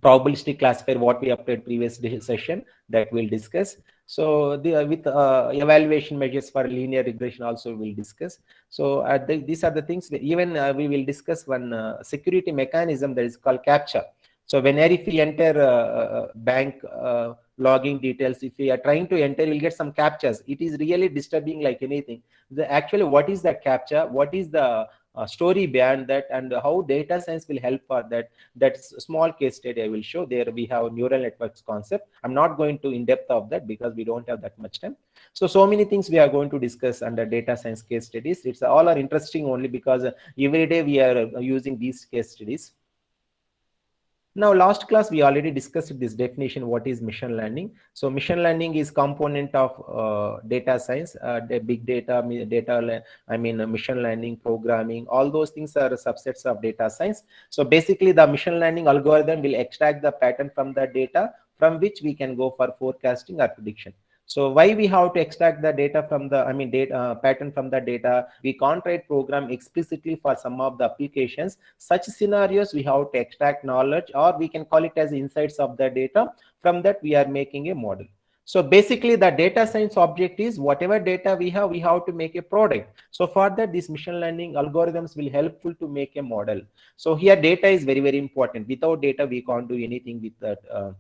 probabilistic classifier, what we updated previous session, that we'll discuss. So with evaluation measures for linear regression also we'll discuss. So these are the things. Even we will discuss one security mechanism that is called captcha. So whenever if we enter bank login details, if we are trying to enter, we'll get some captchas. It is really disturbing like anything. Actually, what is that captcha? What is the story behind that, and how data science will help for that? That's a small case study I will show. There we have neural networks concept. I'm not going to in depth of that because we don't have that much time. So many things we are going to discuss under data science case studies. It's all are interesting only because every day we are using these case studies. Now, last class, we already discussed this definition, what is machine learning. So machine learning is component of data science, the big data, machine learning, programming, all those things are subsets of data science. So basically the machine learning algorithm will extract the pattern from the data from which we can go for forecasting or prediction. So why we have to extract the data from the, data pattern from the data? We can't write program explicitly for some of the applications. Such scenarios we have to extract knowledge, or we can call it as insights of the data. From that we are making a model. So basically the data science object is whatever data we have to make a product. So for that, these machine learning algorithms will helpful to make a model. So here data is very, very important. Without data, we can't do anything with that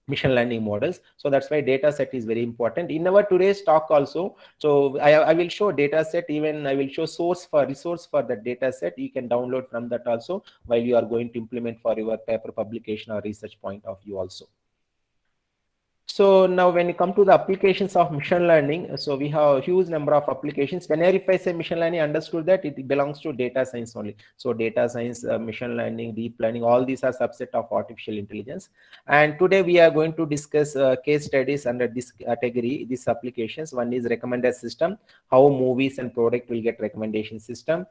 machine learning models. So that's why data set is very important in our today's talk also. So I will show data set, even I will show resource for the data set. You can download from that also while you are going to implement for your paper publication or research point of view also. So now when you come to the applications of machine learning, so we have a huge number of applications. Whenever if I say machine learning, understood that it belongs to data science only. So data science, machine learning, deep learning, all these are subset of artificial intelligence. And today we are going to discuss case studies under this category, these applications. One is recommender system, how movies and product will get recommendation system.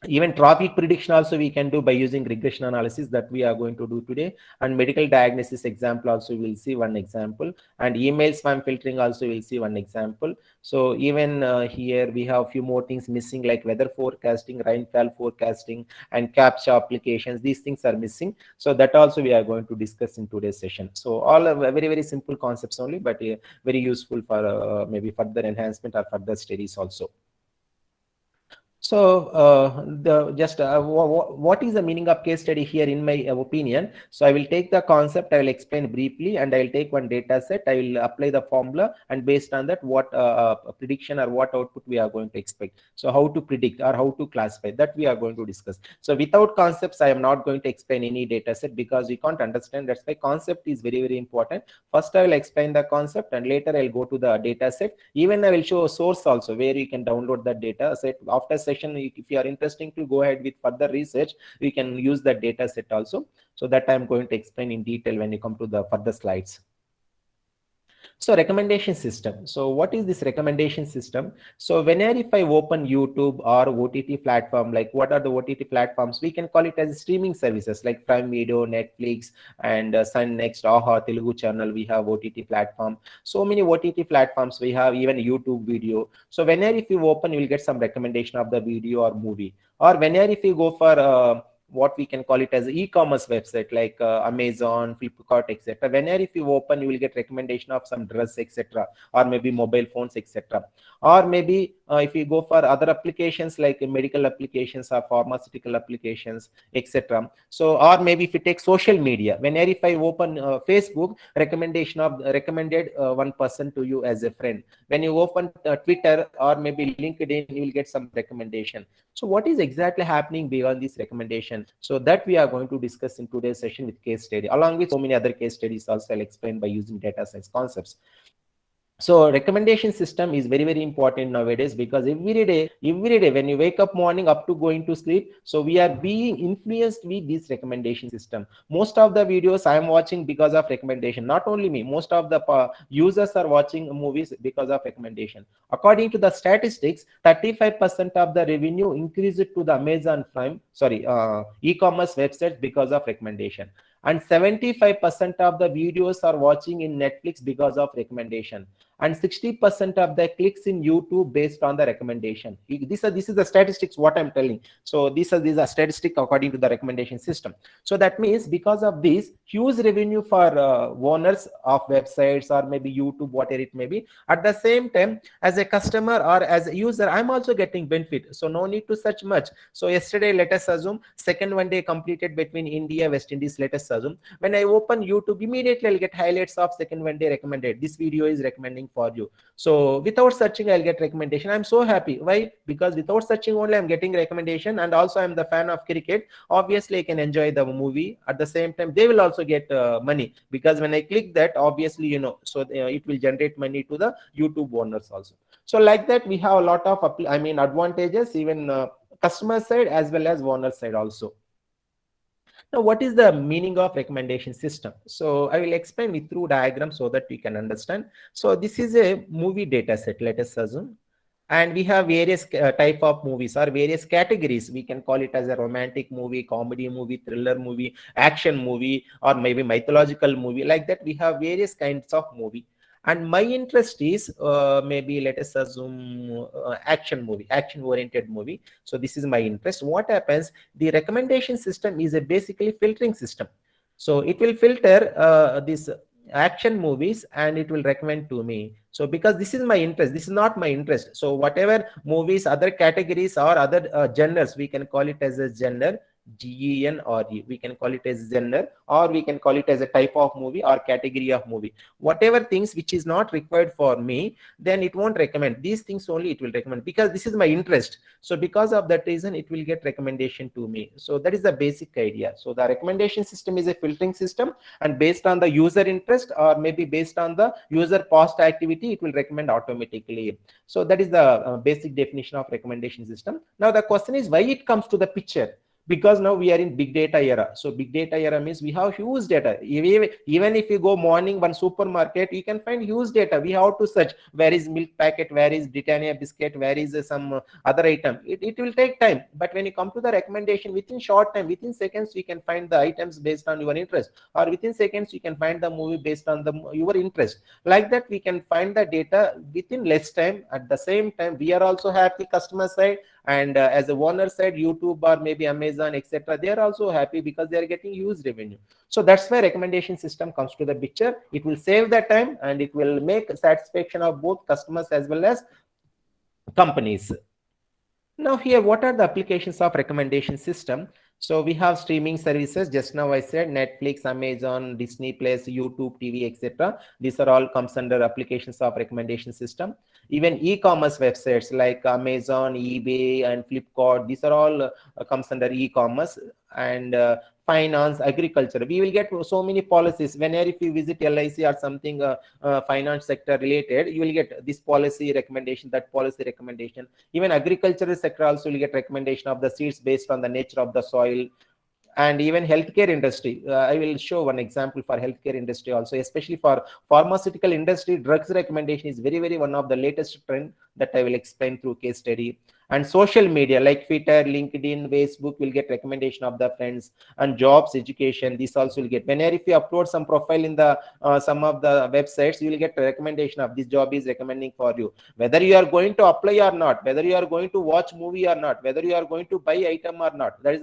Even traffic prediction also we can do by using regression analysis, that we are going to do today. And medical diagnosis example also we'll see one example. And email spam filtering also we'll see one example. So even here we have a few more things missing, like weather forecasting, rainfall forecasting, and captcha applications. These things are missing. So that also we are going to discuss in today's session. So all are very, very simple concepts only, but very useful for maybe further enhancement or further studies also. So what is the meaning of case study here in my opinion? So I will take the concept, I will explain briefly, and I will take one data set, I will apply the formula, and based on that what prediction or what output we are going to expect. So how to predict or how to classify, that we are going to discuss. So without concepts I am not going to explain any data set because we can't understand. That's why concept is very, very important. First I will explain the concept, and later I'll go to the data set. Even I will show a source also where you can download the data set. After session, if you are interested to go ahead with further research, we can use the data set also. So that I'm going to explain in detail when you come to the further slides. So recommendation system. So what is this recommendation system? So whenever if I open YouTube or OTT platform, like what are the OTT platforms? We can call it as streaming services like Prime Video, Netflix, and Sun Next, AHA, Telugu channel. We have OTT platform. So many OTT platforms. We have even YouTube video. So whenever if you open, you will get some recommendation of the video or movie. Or whenever if you go for what we can call it as e-commerce website like Amazon, Flipkart, etc. Whenever if you open, you will get recommendation of some dress, etc., or maybe mobile phones, etc. Or maybe if you go for other applications like medical applications or pharmaceutical applications, etc. So, or maybe if you take social media, whenever if I open Facebook, recommendation of recommended one person to you as a friend. When you open Twitter or maybe LinkedIn, you will get some recommendation. So what is exactly happening beyond this recommendation? So that we are going to discuss in today's session with case study, along with so many other case studies also I'll explain by using data science concepts. So recommendation system is very, very important nowadays, because every day when you wake up morning up to going to sleep, so we are being influenced with this recommendation system. Most of the videos I am watching because of recommendation. Not only me, most of the users are watching movies because of recommendation. According to the statistics, 35% of the revenue increased to the Amazon Prime, e-commerce websites because of recommendation. And 75% of the videos are watching in Netflix because of recommendation. And 60% of the clicks in YouTube based on the recommendation. This is the statistics what I'm telling. So these are statistics according to the recommendation system. So that means because of this, huge revenue for owners of websites or maybe YouTube, whatever it may be. At the same time, as a customer or as a user, I'm also getting benefit. So no need to search much. So yesterday, let us assume second one day completed between India, West Indies. Let us assume when I open YouTube, immediately I'll get highlights of second one day recommended. This video is recommending for you. So without searching, I'll get recommendation. I'm so happy. Why? Because without searching only, I'm getting recommendation, and also I'm the fan of cricket. Obviously, I can enjoy the movie. At the same time, they will also get money, because when I click that, obviously, so it will generate money to the YouTube owners also. So like that, we have a lot of advantages, even customer side as well as owner side also. Now, what is the meaning of recommendation system? So I will explain with through diagram so that we can understand. So this is a movie data set, let us assume. And we have various type of movies or various categories. We can call it as a romantic movie, comedy movie, thriller movie, action movie, or maybe mythological movie. Like that, we have various kinds of movie. And my interest is maybe let us assume action oriented movie. So this is my interest. What happens? The recommendation system is a basically filtering system. So it will filter this action movies and it will recommend to me. So because this is my interest, this is not my interest. So whatever movies, other categories or other genres, we can call it as a genre, GENRE. We can call it as genre, or we can call it as a type of movie or category of movie. Whatever things which is not required for me, then it won't recommend. These things only it will recommend, because this is my interest. So because of that reason, it will get recommendation to me. So that is the basic idea. So the recommendation system is a filtering system, and based on the user interest or maybe based on the user past activity, it will recommend automatically. So that is the basic definition of recommendation system. Now the question is why it comes to the picture. Because now we are in big data era. So big data era means we have huge data. Even if you go morning one supermarket, you can find huge data. We have to search where is milk packet, where is Britannia biscuit, where is some other item. It will take time. But when you come to the recommendation, within short time, within seconds, we can find the items based on your interest, or within seconds you can find the movie based on your interest. Like that, we can find the data within less time. At the same time, we are also happy customer side, and as a owner side, YouTube or maybe Amazon, etc., they are also happy because they are getting huge revenue. So that's why recommendation system comes to the picture. It will save the time and it will make satisfaction of both customers as well as companies. Now here, what are the applications of recommendation system? So we have streaming services. Just now I said Netflix, Amazon, Disney Plus, YouTube TV, etc. These are all comes under applications of recommendation system. Even e-commerce websites like Amazon, eBay, and Flipkart, these are all comes under e-commerce. And finance, agriculture, we will get so many policies. Whenever if you visit LIC or something finance sector related, you will get this policy recommendation, that policy recommendation. Even agricultural sector also will get recommendation of the seeds based on the nature of the soil. And even healthcare industry, I will show one example for healthcare industry also, especially for pharmaceutical industry. Drugs recommendation is very one of the latest trend that I will explain through case study. And social media like Twitter, LinkedIn, Facebook will get recommendation of the friends. And jobs, education, this also will get. Whenever if you upload some profile in the some of the websites, you will get a recommendation of this job is recommending for you, whether you are going to apply or not, whether you are going to watch movie or not, whether you are going to buy item or not. That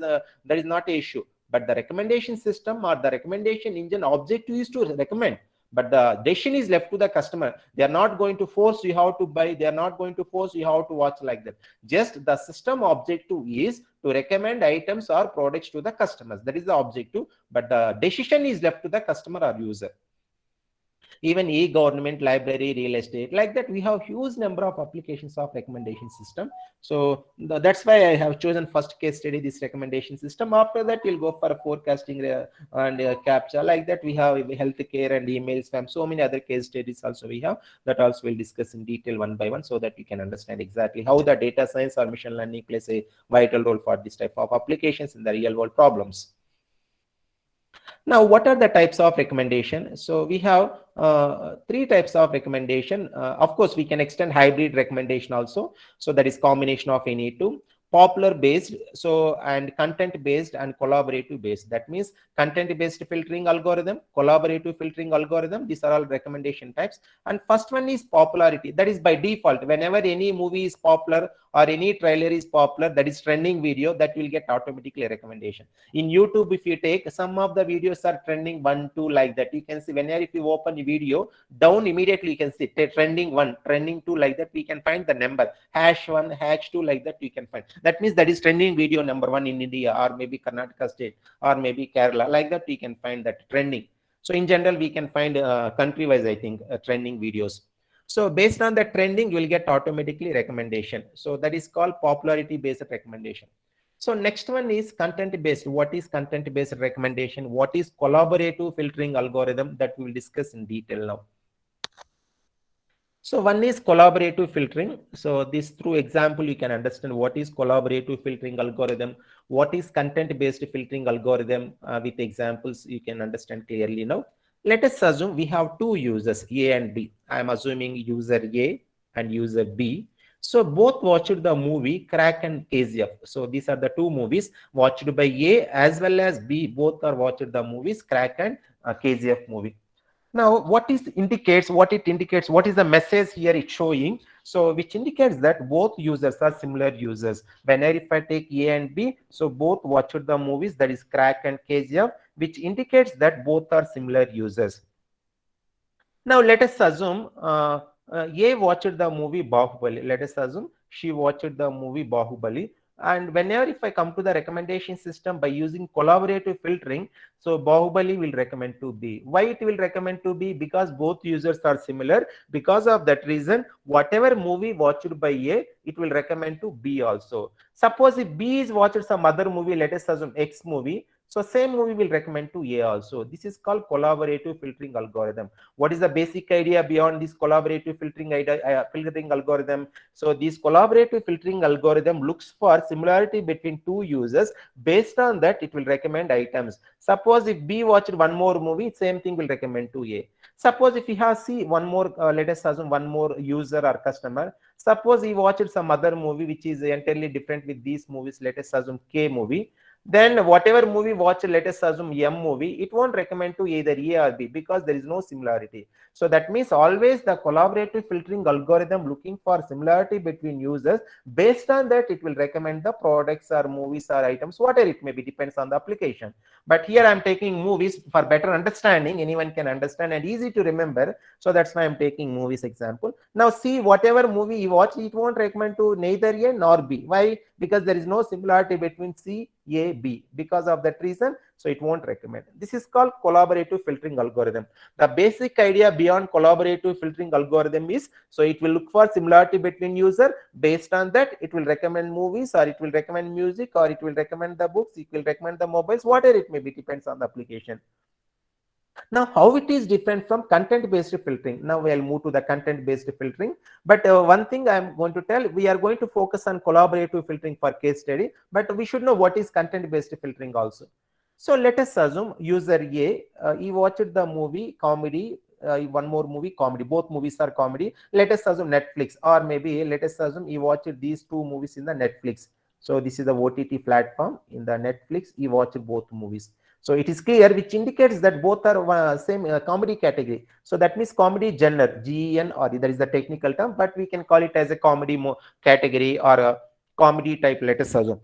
is not an issue. But the recommendation system or the recommendation engine objective is to recommend, but the decision is left to the customer. They are not going to force you how to buy, they are not going to force you how to watch, like that. Just the system objective is to recommend items or products to the customers. That is the objective, but the decision is left to the customer or user. Even e-government, library, real estate, like that, we have huge number of applications of recommendation system. So that's why I have chosen first case study this recommendation system. After that, we'll go for forecasting and capture. Like that, we have healthcare and email spam, so many other case studies also we have. That also we'll discuss in detail one by one, so that you can understand exactly how the data science or machine learning plays a vital role for this type of applications in the real world problems. Now, what are the types of recommendation? So we have three types of recommendation. Of course, we can extend hybrid recommendation also. So that is combination of any two. Popular based, so, and content based and collaborative based. That means content based filtering algorithm, collaborative filtering algorithm. These are all recommendation types. And first one is popularity. That is by default. Whenever any movie is popular or any trailer is popular, that is trending video, that will get automatically a recommendation. In YouTube, if you take, some of the videos are trending 1, 2, like that. You can see whenever if you open a video, down immediately you can see trending 1, trending 2, like that. We can find the number #1, #2, like that. You can find. That means that is trending video number 1 in India, or maybe Karnataka state, or maybe Kerala, like that. We can find that trending. So in general, we can find country wise, I think, trending videos. So based on the trending, you will get automatically recommendation. So that is called popularity based recommendation. So next one is content based. What is content based recommendation? What is collaborative filtering algorithm? That we will discuss in detail now. So one is collaborative filtering. So this, through example, you can understand what is collaborative filtering algorithm, what is content based filtering algorithm. With examples, you can understand clearly now. Let us assume we have two users, A and B. I am assuming user A and user B. So both watched the movie Crack and KGF. So these are the two movies watched by A as well as B. Both are watched the movies Crack and KGF movie. Now, what is indicates, what it indicates, what is the message here it's showing? So which indicates that both users are similar users. Whenever if I take A and B, so both watched the movies, that is Crack and KGF, which indicates that both are similar users. Now let us assume A watched the movie Bahubali. Let us assume she watched the movie Bahubali. And whenever if I come to the recommendation system by using collaborative filtering, so Bahubali will recommend to B. Why it will recommend to B? Because both users are similar. Because of that reason, whatever movie watched by A, it will recommend to B also. Suppose if B is watched some other movie, let us assume X movie, so same movie will recommend to A also. This is called collaborative filtering algorithm. What is the basic idea beyond this collaborative filtering algorithm? So this collaborative filtering algorithm looks for similarity between two users. Based on that, it will recommend items. Suppose if B watched one more movie, same thing will recommend to A. Suppose if you have C one more, let us assume one more user or customer. Suppose he watched some other movie which is entirely different with these movies. Let us assume K movie. Then whatever movie watch, let us assume M movie, it won't recommend to either A or B because there is no similarity. So that means always the collaborative filtering algorithm looking for similarity between users. Based on that, it will recommend the products or movies or items, whatever it may be, depends on the application. But here I'm taking movies for better understanding. Anyone can understand and easy to remember. So that's why I'm taking movies example. Now see, whatever movie you watch, it won't recommend to neither A nor B. Why? Because there is no similarity between C, A, B. Because of that reason, so it won't recommend. This is called collaborative filtering algorithm. The basic idea beyond collaborative filtering algorithm is, so it will look for similarity between user. Based on that, it will recommend movies, or it will recommend music, or it will recommend the books, it will recommend the mobiles, whatever it may be, depends on the application. Now, how it is different from content-based filtering? Now we'll move to the content-based filtering. But one thing I'm going to tell, we are going to focus on collaborative filtering for case study, but we should know what is content-based filtering also. So let us assume user A, he watched the movie comedy, one more movie comedy, both movies are comedy. Let us assume Netflix, or maybe let us assume he watched these two movies in the Netflix. So this is the OTT platform. In the Netflix, he watched both movies. So it is clear, which indicates that both are same comedy category. So that means comedy genre, GEN, or that is the technical term, but we can call it as a comedy category or a comedy type, let us assume.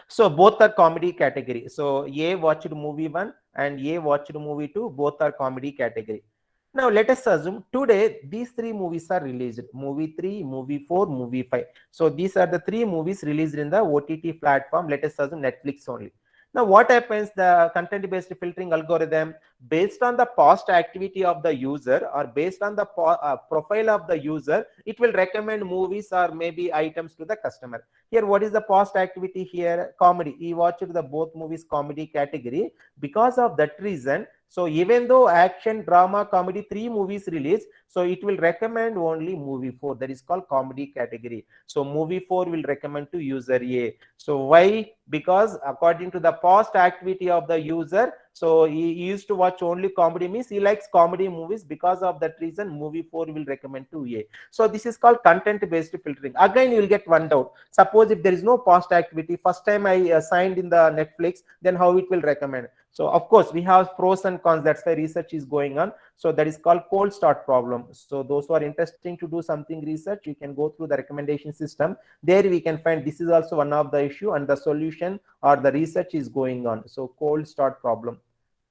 So both are comedy category. So A watched movie 1 and A watched movie 2, both are comedy category. Now let us assume today these three movies are released. Movie 3, movie 4, movie 5. So these are the three movies released in the OTT platform. Let us assume Netflix only. Now what happens, the content based filtering algorithm, based on the past activity of the user or based on the profile of the user, it will recommend movies or maybe items to the customer. Here, what is the past activity here? Comedy. He watched the both movies comedy category. Because of that reason, so even though action, drama, comedy, three movies released, so it will recommend only movie 4. That is called comedy category. So movie 4 will recommend to user A. So why? Because according to the past activity of the user, so he used to watch only comedy, means he likes comedy movies. Because of that reason, movie 4 will recommend to A. So this is called content based filtering. Again, you will get one doubt. Suppose if there is no past activity, first time I signed in the Netflix, then how it will recommend? So of course we have pros and cons. That's why research is going on. So that is called cold start problem. So those who are interesting to do something research, you can go through the recommendation system. There we can find this is also one of the issue, and the solution or the research is going on. So cold start problem.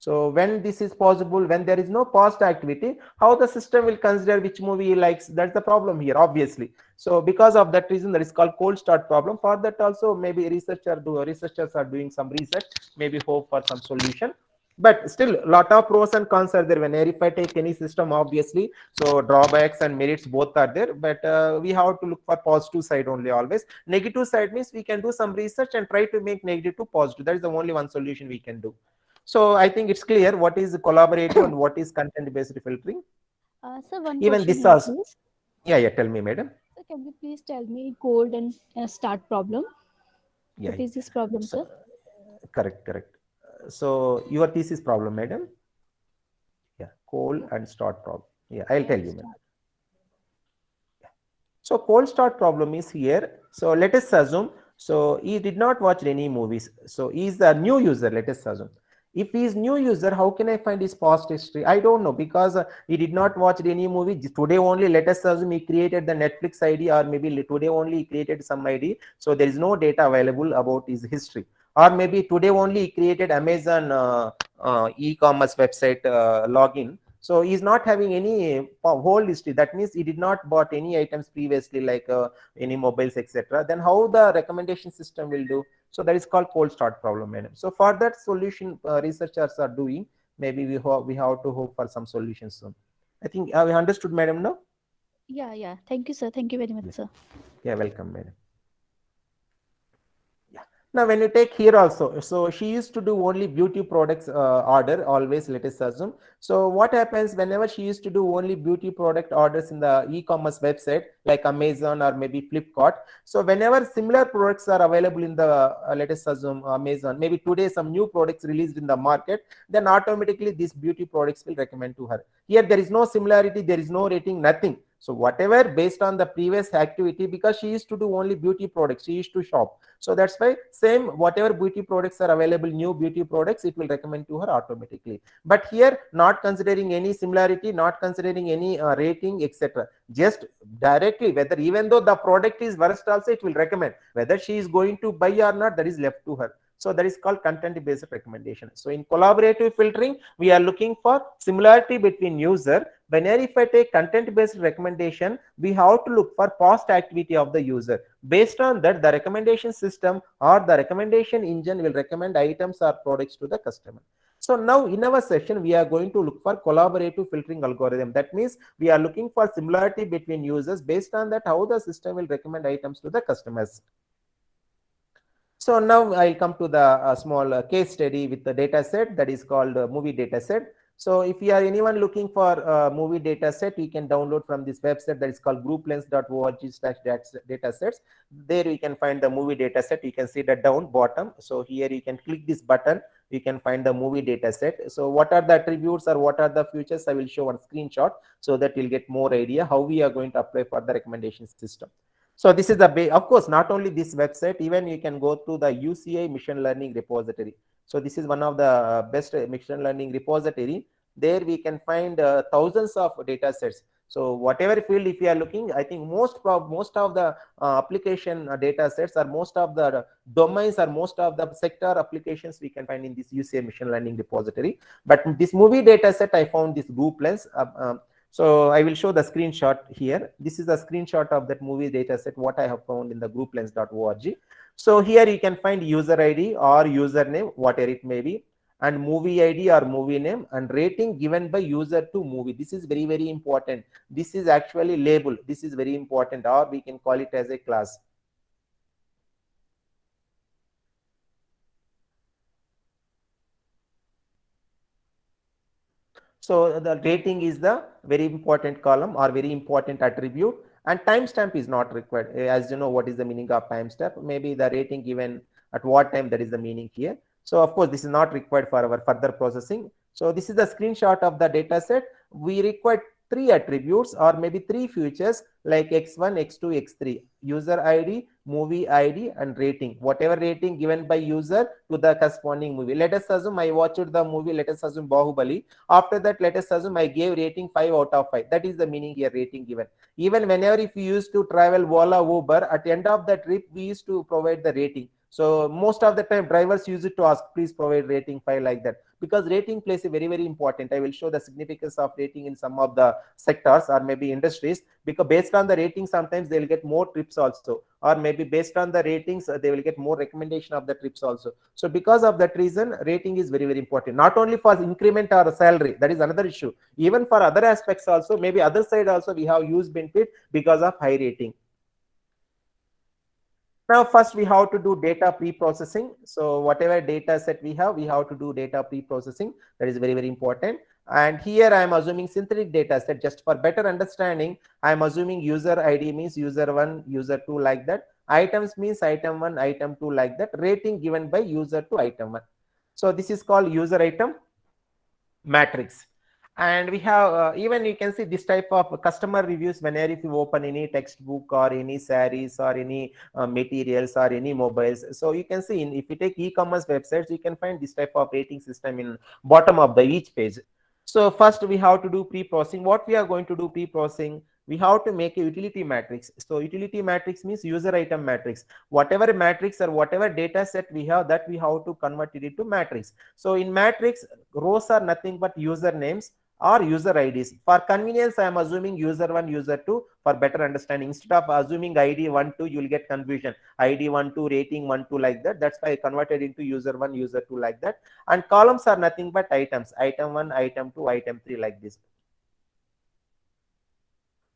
So when this is possible, when there is no past activity, how the system will consider which movie he likes? That's the problem here, obviously. So because of that reason, that is called cold start problem. For that also, maybe researchers are doing some research, maybe hope for some solution. But still, lot of pros and cons are there. Whenever if I take any system, obviously, so drawbacks and merits both are there. But we have to look for positive side only always. Negative side means we can do some research and try to make negative to positive. That is the only one solution we can do. So I think it's clear what is collaborative and what is content-based filtering. Sir, one Even question this here, also, please. yeah, tell me, madam. Sir, can you please tell me cold and start problem? Yeah, What is this problem, so sir? correct. So your thesis problem, madam. Yeah, coal Oh, and start problem. Yeah, I'll tell you, madam. start. So cold start problem is here. So let us assume, so he did not watch any movies. So he is a new user, let us assume. If he is new user, how can I find his past history? I don't know, because he did not watch any movie. Today only, let us assume he created the Netflix ID, or maybe today only he created some ID. So there is no data available about his history. Or maybe today only he created Amazon e-commerce website login. So he's not having any whole history. That means he did not bought any items previously, like any mobiles, etc. Then how the recommendation system will do? So that is called cold start problem, madam. So for that solution, researchers are doing. Maybe we have to hope for some solutions soon. I think we understood, madam. Now, Yeah, yeah. Thank you, sir. Thank you very much, yeah, sir. yeah, welcome, madam. Now, when you take here also, so she used to do only beauty products order always, let us assume. So what happens whenever she used to do only beauty product orders in the e-commerce website like Amazon or maybe Flipkart. So whenever similar products are available in the, let us assume Amazon, maybe today some new products released in the market, then automatically these beauty products will recommend to her. Here there is no similarity, there is no rating, nothing. So whatever based on the previous activity, because she used to do only beauty products, she used to shop. So that's why same whatever beauty products are available, new beauty products, it will recommend to her automatically. But here, not considering any similarity, not considering any rating, etc. Just directly, whether even though the product is worst also, it will recommend. Whether she is going to buy or not, that is left to her. So that is called content based recommendation. So in collaborative filtering, we are looking for similarity between user. Whenever if I take content based recommendation, we have to look for past activity of the user. Based on that, the recommendation system or the recommendation engine will recommend items or products to the customer. So now in our session, we are going to look for collaborative filtering algorithm. That means we are looking for similarity between users. Based on that, how the system will recommend items to the customers. So now I'll come to the small case study with the data set that is called movie data set. So if you are anyone looking for a movie data set, you can download from this website that is called grouplens.org/datasets. There you can find the movie data set. You can see the down bottom. So here you can click this button. You can find the movie data set. So what are the attributes or what are the features? I will show one screenshot so that you'll get more idea how we are going to apply for the recommendation system. So this is the of course, not only this website, even you can go to the UCI machine learning repository. So this is one of the best machine learning repository. There we can find thousands of data sets. So whatever field, if you are looking, I think most of the application data sets, or most of the domains, or most of the sector applications we can find in this UCI machine learning repository. But this movie data set, I found this group lens. So I will show the screenshot here. This is a screenshot of that movie data set, what I have found in the grouplens.org. So here you can find user ID or username, whatever it may be, and movie ID or movie name, and rating given by user to movie. This is very, very important. This is actually label. This is very important, or we can call it as a class. So the rating is the very important column or very important attribute, and timestamp is not required. As you know, what is the meaning of timestamp? Maybe the rating given at what time, that is the meaning here. So of course, this is not required for our further processing. So this is the screenshot of the data set. We require three attributes or maybe three features like x1, x2, x3: user id, movie id, and rating, whatever rating given by user to the corresponding movie. Let us assume I watched the movie, let us assume Bahubali. After that, let us assume I gave rating 5 out of 5. That is the meaning here, rating given. Even whenever if you used to travel Ola, Uber, at the end of the trip we used to provide the rating. So most of the time drivers use it to ask, please provide rating 5, like that, because rating plays a very, very important. I will show the significance of rating in some of the sectors or maybe industries, because based on the rating sometimes they will get more trips also, or maybe based on the ratings they will get more recommendation of the trips also. So because of that reason, rating is very, very important, not only for increment or salary, that is another issue, even for other aspects also, maybe other side also we have huge benefit because of high rating. Now, first we have to do data pre-processing. So whatever data set we have to do data pre-processing. That is very, very important. And here I am assuming synthetic data set. Just for better understanding, I am assuming user ID means user 1, user 2, like that. Items means item 1, item 2, like that. Rating given by user to item 1. So this is called user item matrix. And we have even you can see this type of customer reviews whenever if you open any textbook or any sarees or any materials or any mobiles. So you can see if you take e-commerce websites, you can find this type of rating system in bottom of the each page. So first we have to do pre-processing. What we are going to do pre-processing, we have to make a utility matrix. So utility matrix means user item matrix. Whatever matrix or whatever data set we have, that we have to convert it into matrix. So in matrix, rows are nothing but user names or user IDs. For convenience, I am assuming user 1, user 2 for better understanding. Instead of assuming ID 1, 2, you will get confusion. ID 1, 2, rating 1, 2, like that. That's why I converted into user 1, user 2, like that. And columns are nothing but items. Item 1, item 2, item 3, like this.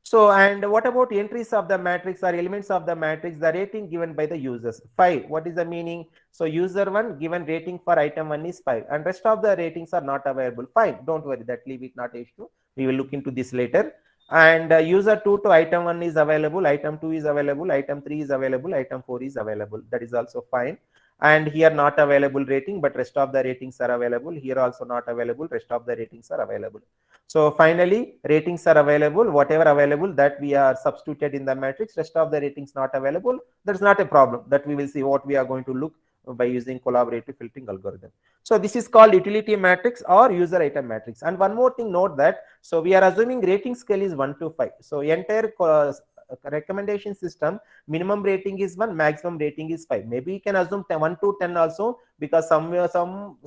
So, and what about entries of the matrix or elements of the matrix? The rating given by the users. 5. What is the meaning? So, user 1 given rating for item 1 is 5, and rest of the ratings are not available. Fine, don't worry, that leave it, not issue. We will look into this later. And user 2 to item 1 is available, item 2 is available, item 3 is available, item 4 is available. That is also fine. And here not available rating, but rest of the ratings are available. Here also not available, rest of the ratings are available. So finally, ratings are available, whatever available that we are substituted in the matrix, rest of the ratings not available. That's not a problem, that we will see what we are going to look by using collaborative filtering algorithm. So this is called utility matrix or user item matrix. And one more thing, note that, so we are assuming rating scale is 1 to 5. So entire recommendation system, minimum rating is 1, maximum rating is 5. Maybe you can assume 1 to 10 also, because some will assume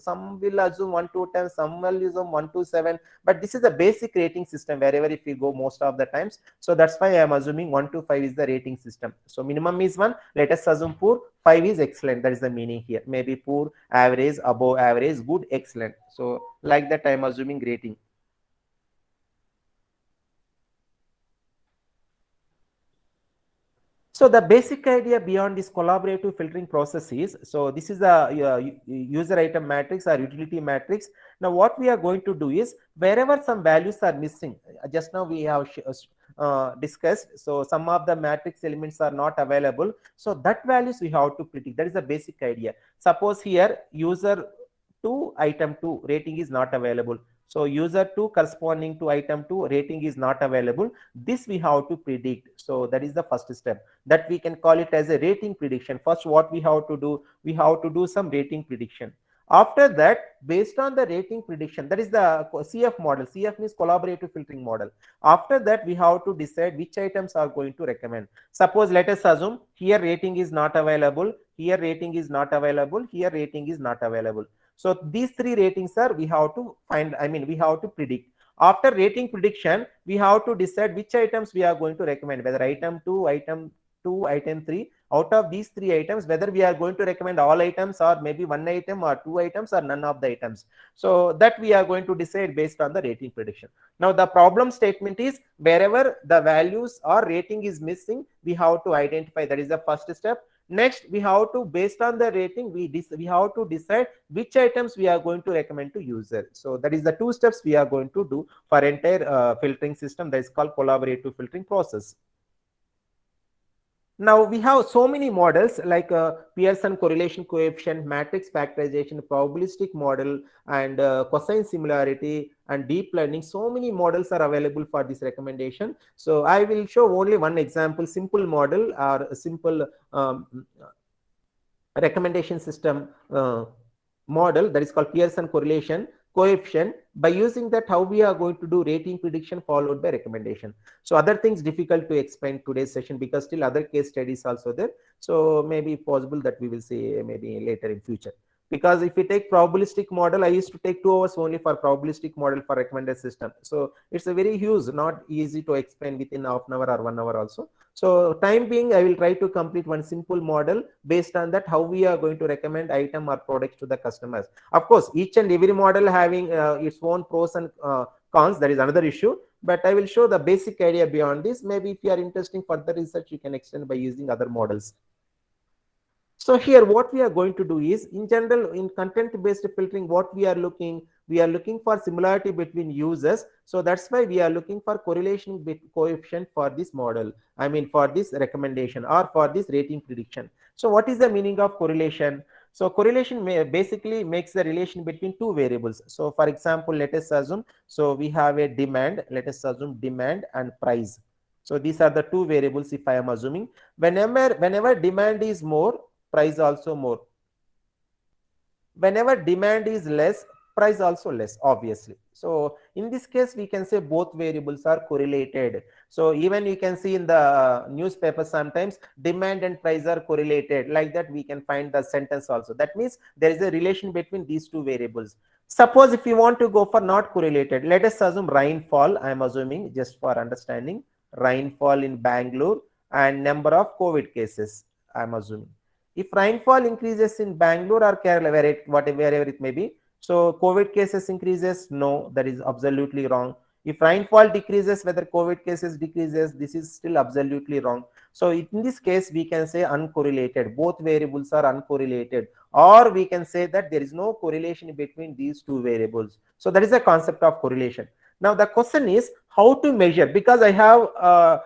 1 to 10, some will assume 1 to 7. But this is a basic rating system wherever if we go most of the times. So that's why I am assuming 1 to 5 is the rating system. So minimum is 1. Let us assume poor. 5 is excellent. That is the meaning here. Maybe poor, average, above average, good, excellent. So like that I am assuming rating. So the basic idea beyond this collaborative filtering process is, so this is a user item matrix or utility matrix. Now what we are going to do is, wherever some values are missing, just now we have discussed, so some of the matrix elements are not available, so that values we have to predict. That is the basic idea. Suppose here user 2 item 2 rating is not available. So user 2 corresponding to item 2 rating is not available. This we have to predict. So that is the first step, that we can call it as a rating prediction. First, what we have to do, we have to do some rating prediction. After that, based on the rating prediction, that is the CF model. CF means collaborative filtering model. After that, we have to decide which items are going to recommend. Suppose let us assume here rating is not available, here rating is not available, here rating is not available. So these three ratings are we have to find, we have to predict. After rating prediction, we have to decide which items we are going to recommend, whether item 2, item 2, item 3. Out of these three items, whether we are going to recommend all items or maybe one item or two items or none of the items. So that we are going to decide based on the rating prediction. Now the problem statement is, wherever the values or rating is missing, we have to identify. That is the first step. Next, we have to, based on the rating, we have to decide which items we are going to recommend to user. So that is the two steps we are going to do for entire filtering system, that is called collaborative filtering process. Now we have so many models like Pearson correlation coefficient, matrix factorization, probabilistic model, and cosine similarity and deep learning. So many models are available for this recommendation. So I will show only one example, simple model or a simple recommendation system model, that is called Pearson correlation coefficient. By using that, how we are going to do rating prediction followed by recommendation. So other things difficult to explain today's session because still other case studies also there. So maybe possible that we will see maybe later in future. Because if we take probabilistic model, I used to take 2 hours only for probabilistic model for recommended system. So it's a very huge, not easy to explain within half an hour or 1 hour also. So time being, I will try to complete one simple model. Based on that, how we are going to recommend item or products to the customers. Of course, each and every model having its own pros and cons. That is another issue. But I will show the basic idea beyond this. Maybe if you are interested in further research, you can extend by using other models. So here what we are going to do is, in general, in content-based filtering, what we are looking for similarity between users. So that's why we are looking for correlation coefficient for this model. I mean, for this recommendation or for this rating prediction. So what is the meaning of correlation? So correlation basically makes the relation between two variables. So for example, let us assume, so we have a demand, let us assume demand and price. So these are the two variables if I am assuming. Whenever demand is more, price also more. Whenever demand is less, price also less, obviously. So in this case, we can say both variables are correlated. So even you can see in the newspaper sometimes demand and price are correlated. Like that, we can find the sentence also. That means there is a relation between these two variables. Suppose if you want to go for not correlated, let us assume rainfall. I am assuming just for understanding rainfall in Bangalore and number of COVID cases. I am assuming. If rainfall increases in Bangalore or Kerala, wherever it may be, so COVID cases increases, no, that is absolutely wrong. If rainfall decreases, whether COVID cases decreases, this is still absolutely wrong. So in this case, we can say uncorrelated. Both variables are uncorrelated, or we can say that there is no correlation between these two variables. So that is the concept of correlation. Now the question is how to measure, because I have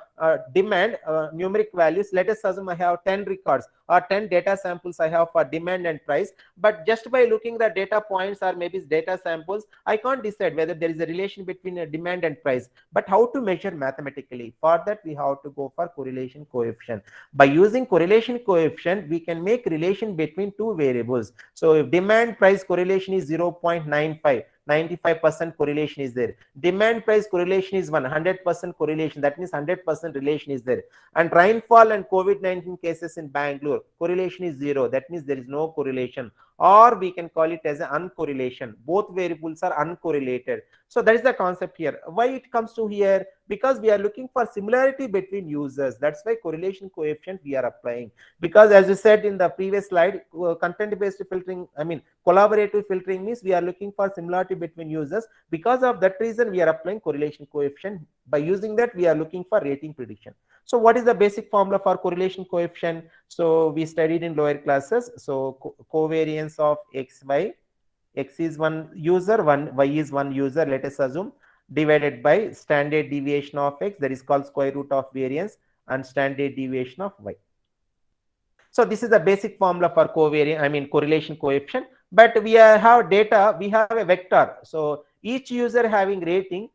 demand numeric values. Let us assume I have 10 records or 10 data samples I have for demand and price. But just by looking the data points or maybe data samples, I can't decide whether there is a relation between a demand and price. But how to measure mathematically? For that, we have to go for correlation coefficient. By using correlation coefficient, we can make relation between two variables. So if demand price correlation is 0.95, 95% correlation is there. Demand price correlation is 100% correlation. That means 100% relation is there. And rainfall and COVID-19 cases in Bangalore, correlation is 0. That means there is no correlation. Or we can call it as an uncorrelation. Both variables are uncorrelated. So that is the concept here. Why it comes to here? Because we are looking for similarity between users. That's why correlation coefficient we are applying. Because as you said in the previous slide, content-based filtering, I mean, collaborative filtering means we are looking for similarity between users. Because of that reason, we are applying correlation coefficient. By using that, we are looking for rating prediction. So what is the basic formula for correlation coefficient? So we studied in lower classes. So covariance of x, y, x is one user, y is one user, let us assume, divided by standard deviation of x, that is called square root of variance, and standard deviation of y. So this is the basic formula for covariance, I mean correlation coefficient. But we have data, we have a vector. So each user having rating,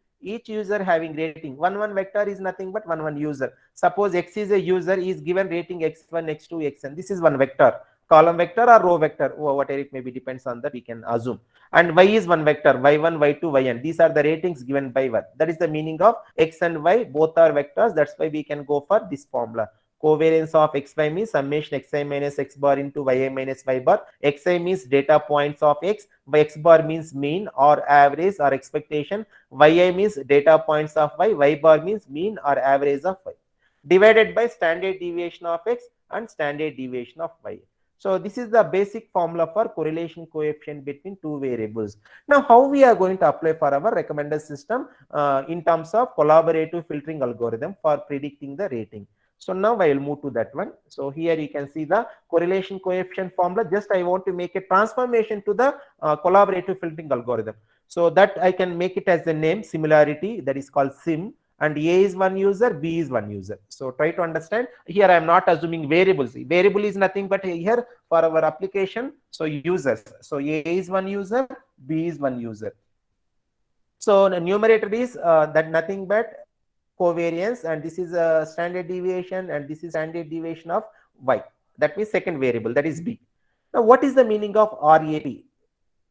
one vector is nothing but one user. Suppose x is a user, is given rating x1, x2, xn. This is one vector, column vector or row vector, whatever it may be, depends on that, we can assume. And y is one vector, y1, y2, yn. These are the ratings given by y. That is the meaning of x and y, both are vectors. That's why we can go for this formula. Covariance of xy means summation xi minus x bar into yi minus y bar. Xi means data points of x, x bar means mean or average or expectation, yi means data points of y bar means mean or average of y, divided by standard deviation of x and standard deviation of y. So this is the basic formula for correlation coefficient between two variables. Now how we are going to apply for our recommender system in terms of collaborative filtering algorithm for predicting the rating. So now I will move to that one. So here you can see the correlation coefficient formula. Just I want to make a transformation to the collaborative filtering algorithm. So that I can make it as the name similarity, that is called SIM. and A is one user, B is one user. So try to understand. Here I am not assuming variables. Variable is nothing but here for our application. So users. So A is one user, B is one user. So the numerator is that nothing but covariance, and this is a standard deviation, and this is standard deviation of y. That means second variable, that is b. Now what is the meaning of RAP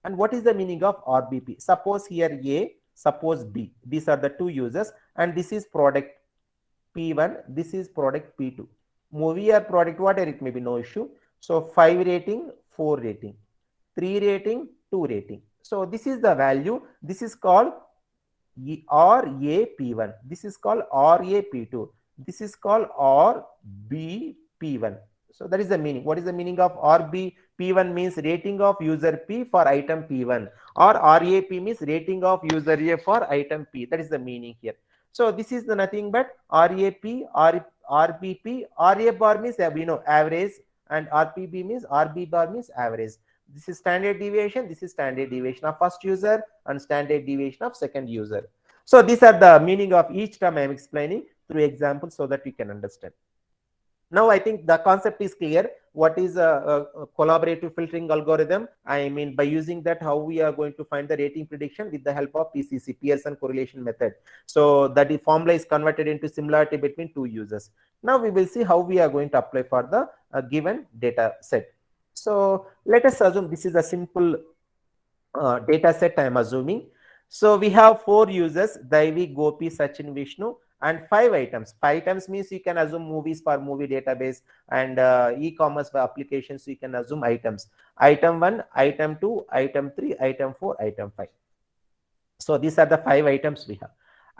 and what is the meaning of RBP? Suppose here A, suppose B. These are the two users, and this is product P1, this is product P2. Movie or product, whatever it may be, no issue. So 5 rating, 4 rating, 3 rating, 2 rating. So this is the value. This is called RAP1. This is called RAP2. This is called RBP1. So that is the meaning. What is the meaning of RBP1? Means rating of user P for item P1, or RAP means rating of user A for item P. That is the meaning here. So this is the nothing but RAP, RBP. RA bar means we know average, and RPB means RB bar means average. This is standard deviation. This is standard deviation of first user and standard deviation of second user. So these are the meaning of each term I am explaining through examples so that we can understand. Now I think the concept is clear. What is a collaborative filtering algorithm? I mean, by using that, how we are going to find the rating prediction with the help of PCC, Pearson correlation method. So that the formula is converted into similarity between two users. Now we will see how we are going to apply for the given data set. So let us assume this is a simple data set I am assuming. So we have 4 users, Daivi, Gopi, Sachin, Vishnu, and 5 items. 5 items means you can assume movies for movie database, and e-commerce for applications, you can assume items. Item 1, item 2, item 3, item 4, item 5. So these are the 5 items we have.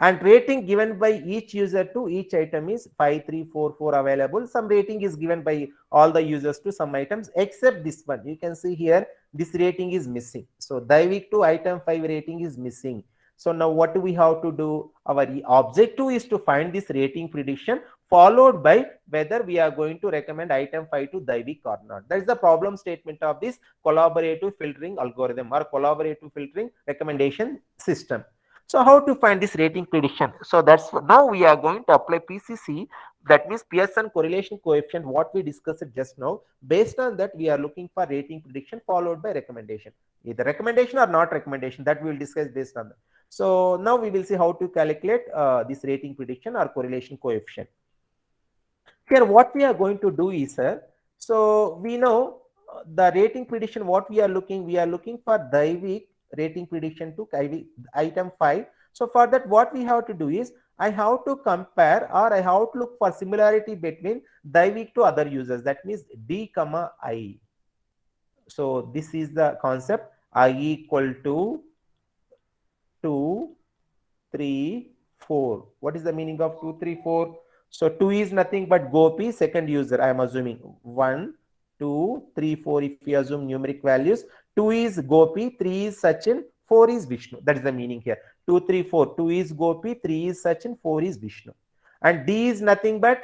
And rating given by each user to each item is 5, 3, 4, 4 available. Some rating is given by all the users to some items except this one. You can see here this rating is missing. So Daivik to item 5 rating is missing. So now what do we have to do? Our objective is to find this rating prediction, followed by whether we are going to recommend item 5 to Daivik or not. That is the problem statement of this collaborative filtering algorithm or collaborative filtering recommendation system. So how to find this rating prediction? So that's now we are going to apply PCC, that means Pearson correlation coefficient, what we discussed just now. Based on that, we are looking for rating prediction followed by recommendation, either recommendation or not recommendation, that we will discuss based on that. So now we will see how to calculate this rating prediction or correlation coefficient. Here what we are going to do is, so we know the rating prediction, what we are looking for Daivik rating prediction to item 5. So for that, what we have to do is, I have to compare, or I have to look for similarity between Daivik to other users. That means D comma I. So this is the concept. I equal to 2, 3, 4. What is the meaning of 2, 3, 4? So 2 is nothing but Gopi, second user. I am assuming 1, 2, 3, 4. If we assume numeric values, 2 is Gopi, 3 is Sachin, 4 is Vishnu. That is the meaning here. 2, 3, 4. 2 is Gopi, 3 is Sachin, 4 is Vishnu. And D is nothing but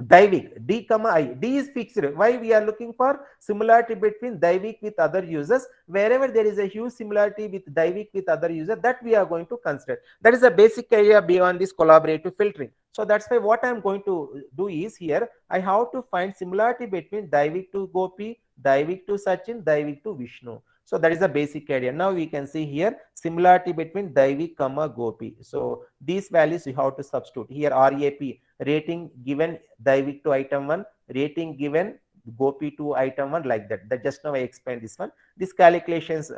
Daivik, D comma I. D is fixed. Why we are looking for similarity between Daivik with other users? Wherever there is a huge similarity with Daivik with other users, that we are going to consider. That is the basic idea beyond this collaborative filtering. So that's why what I am going to do is, here I have to find similarity between Daivik to Gopi, Daivik to Sachin, Daivik to Vishnu. So that is the basic idea. Now we can see here similarity between Daivik comma Gopi. So these values you have to substitute here. RAP, rating given Daivik to item 1, rating given Gopi to item 1, like that. That just now I explained this one. These calculations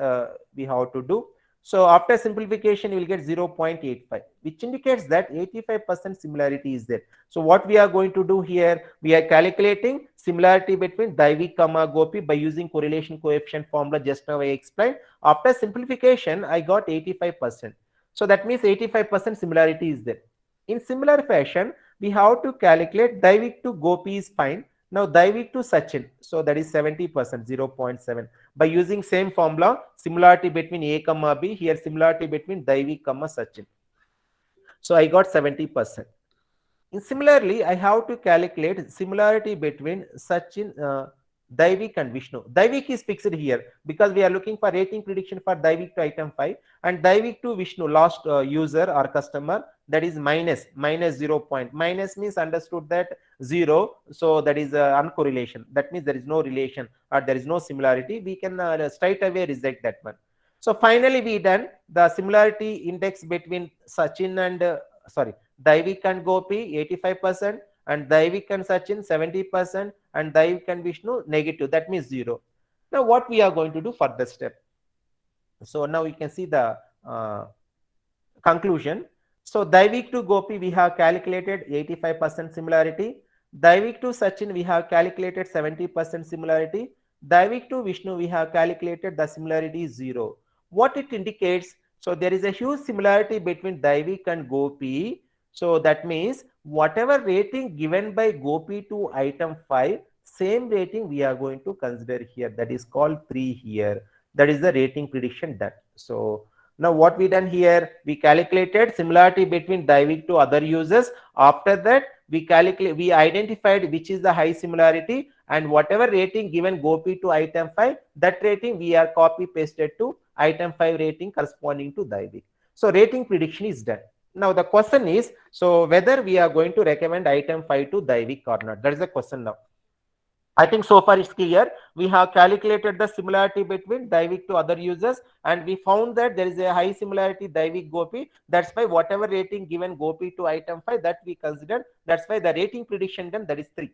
we have to do. So after simplification, you will get 0.85, which indicates that 85% similarity is there. So what we are going to do here, we are calculating similarity between Daivik comma Gopi by using correlation coefficient formula just now I explained. After simplification, I got 85%. So that means 85% similarity is there. In similar fashion, we have to calculate Daivik to Gopi is fine. Now Daivik to Sachin, so that is 70%, 0.7. By using same formula, similarity between A comma B, here similarity between Daivik comma Sachin. So I got 70%. And similarly, I have to calculate similarity between Sachin, Daivik and Vishnu. Daivik is fixed here because we are looking for rating prediction for Daivik to item 5, and Daivik to Vishnu, last user or customer, that is minus 0 point. Minus means understood that 0, so that is uncorrelation. That means there is no relation or there is no similarity. We can straight away reject that one. So finally we done the similarity index between Sachin and sorry, Daivik and Gopi 85%, and Daivik and Sachin 70%, and Daivik and Vishnu negative. That means 0. Now what we are going to do further step? So now you can see the conclusion. So Daivik to Gopi, we have calculated 85% similarity. Daivik to Sachin, we have calculated 70% similarity. Daivik to Vishnu, we have calculated the similarity is 0. What it indicates? So there is a huge similarity between Daivik and Gopi. So that means whatever rating given by Gopi to item 5, same rating we are going to consider here. That is called 3 here. That is the rating prediction done. So now what we done here, we calculated similarity between Daivik to other users. After that, we identified which is the high similarity, and whatever rating given Gopi to item 5, that rating we are copy pasted to item 5 rating corresponding to Daivik. So rating prediction is done. Now the question is, so whether we are going to recommend item 5 to Daivik or not. That is the question now. I think so far it's clear. We have calculated the similarity between Daivik to other users, and we found that there is a high similarity Daivik Gopi. That's why whatever rating given Gopi to item 5, that we considered. That's why the rating prediction done, that is 3.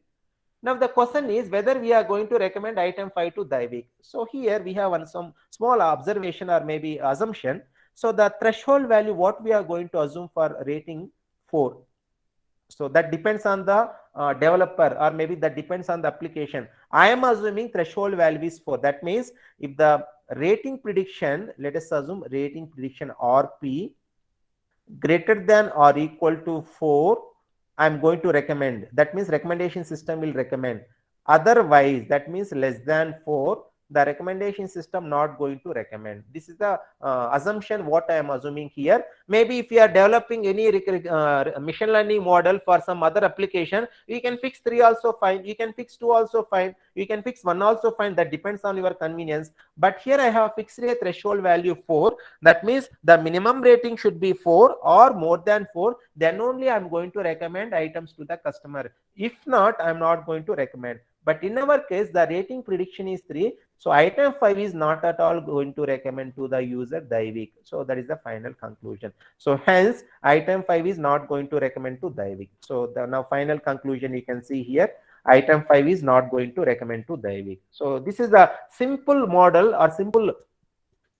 Now the question is whether we are going to recommend item 5 to Daivik. So here we have some small observation or maybe assumption. So the threshold value, what we are going to assume for rating 4. So that depends on the developer, or maybe that depends on the application. I am assuming threshold value is 4. That means if the rating prediction, let us assume rating prediction RP greater than or equal to 4, I'm going to recommend. That means recommendation system will recommend. Otherwise, that means less than 4, the recommendation system not going to recommend. This is the assumption what I am assuming here. Maybe if you are developing any machine learning model for some other application, you can fix 3 also fine, you can fix 2 also fine, you can fix 1 also fine. That depends on your convenience. But here I have fixed a threshold value 4. That means the minimum rating should be 4 or more than 4. Then only I'm going to recommend items to the customer. If not, I'm not going to recommend. But in our case, the rating prediction is 3. So item 5 is not at all going to recommend to the user Daivik. So that is the final conclusion. So hence item 5 is not going to recommend to Daivik. So the now final conclusion you can see here. Item 5 is not going to recommend to Daivik. So this is the simple model or simple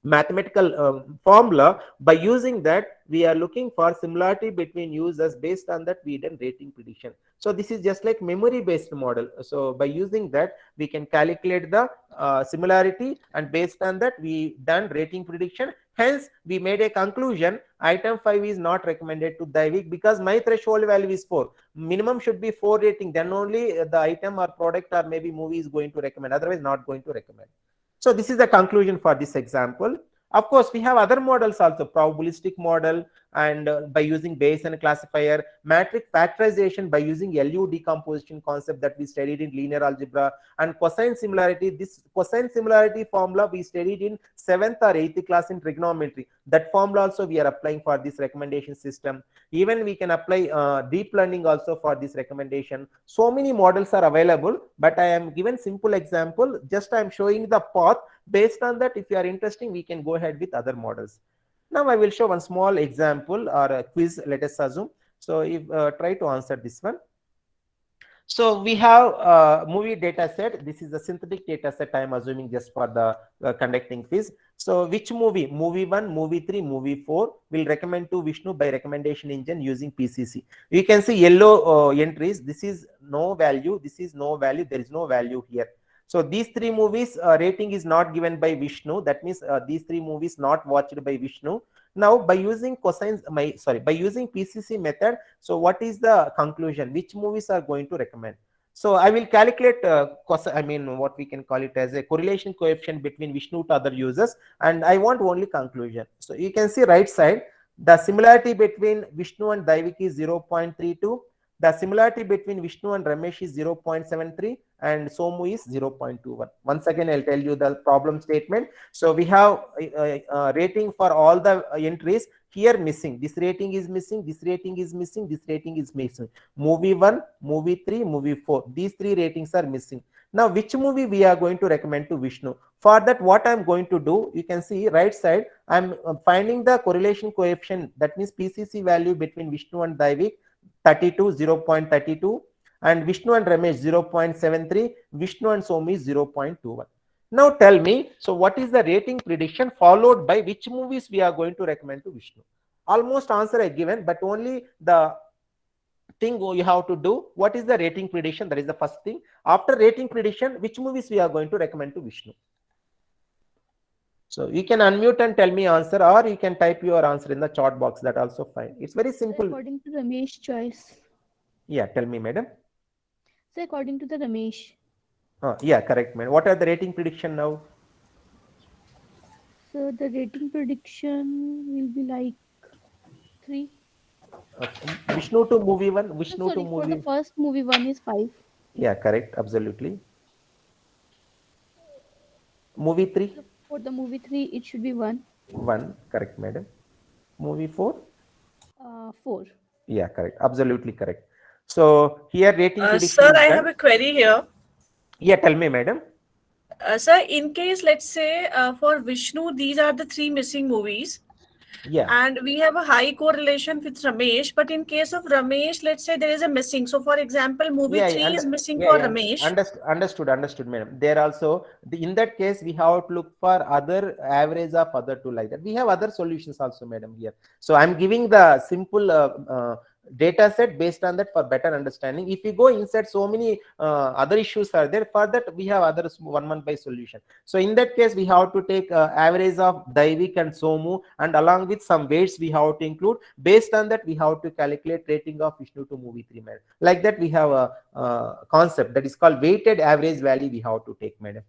mathematical formula. By using that, we are looking for similarity between users. Based on that, we done rating prediction. So this is just like memory based model. So by using that, we can calculate the similarity, and based on that we done rating prediction. Hence we made a conclusion item 5 is not recommended to Daivik because my threshold value is 4. Minimum should be 4 rating, then only the item or product or maybe movie is going to recommend, otherwise not going to recommend. So this is the conclusion for this example. Of course, we have other models also, probabilistic model, and by using Bayesian classifier, matrix factorization by using LU decomposition concept that we studied in linear algebra, and cosine similarity. This cosine similarity formula we studied in 7th or 8th class in trigonometry. That formula also we are applying for this recommendation system. Even we can apply deep learning also for this recommendation. So many models are available, but I am given simple example. Just I am showing the path. Based on that, if you are interested, we can go ahead with other models. Now I will show one small example or a quiz, let us assume. So if try to answer this one. So we have a movie data set. This is a synthetic data set I am assuming just for the conducting quiz. So which movie? Movie 1, movie 3, movie 4 will recommend to Vishnu by recommendation engine using PCC. You can see yellow entries. This is no value. This is no value. There is no value here. So these 3 movies rating is not given by Vishnu. That means these 3 movies not watched by Vishnu. Now by using by using PCC method, so what is the conclusion? Which movies are going to recommend? So I will calculate what we can call it as a correlation coefficient between Vishnu to other users, and I want only conclusion. So you can see right side, the similarity between Vishnu and Daivik is 0.32. The similarity between Vishnu and Ramesh is 0.73 and Somu is 0.21. Once again, I'll tell you the problem statement. So we have rating for all the entries here missing. This rating is missing, this rating is missing, this rating is missing. Movie 1, movie 3, movie 4. These three ratings are missing. Now, which movie we are going to recommend to Vishnu? For that, what I'm going to do, you can see right side, I'm finding the correlation coefficient, that means PCC value between Vishnu and Daivik, 32, 0.32, and Vishnu and Ramesh 0.73, Vishnu and Somi 0.21. Now tell me, so what is the rating prediction followed by which movies we are going to recommend to Vishnu? Almost answer I given, but only the thing you have to do, what is the rating prediction? That is the first thing. After rating prediction, which movies we are going to recommend to Vishnu? So you can unmute and tell me answer, or you can type your answer in the chat box. That also fine. It's very So simple. according to Ramesh choice. Yeah, tell me, madam. So according to the Ramesh. Yeah, correct, man. What are the rating prediction now? So the rating prediction will be like 3. Vishnu to movie 1, No, Vishnu to sorry, for the movie. first movie one is 5. Yeah, correct, absolutely. Movie 3, So for the movie 3 it should be 1. 1, correct, madam. Movie 4, 4. yeah, correct, absolutely correct. So here rating prediction Sir, is I have done. a query here. Yeah, tell me, madam. Sir, in case, let's say, for Vishnu, these are the three missing movies, Yeah. and we have a high correlation with Ramesh. But in case of Ramesh, let's say there is a missing. So, for example, movie Yeah, 3 is missing yeah, for yeah. Ramesh. Understood, madam. There also, in that case, we have to look for other average of other two like that. We have other solutions also, madam, here. So I'm giving the simple data set based on that for better understanding. If you go inside, so many other issues are there. For that, we have other one by solution. So in that case, we have to take average of Daivik and Somu, and along with some weights we have to include. Based on that, we have to calculate rating of Vishnu to movie 3, madam. Like that, we have a concept that is called weighted average value we have to take, madam.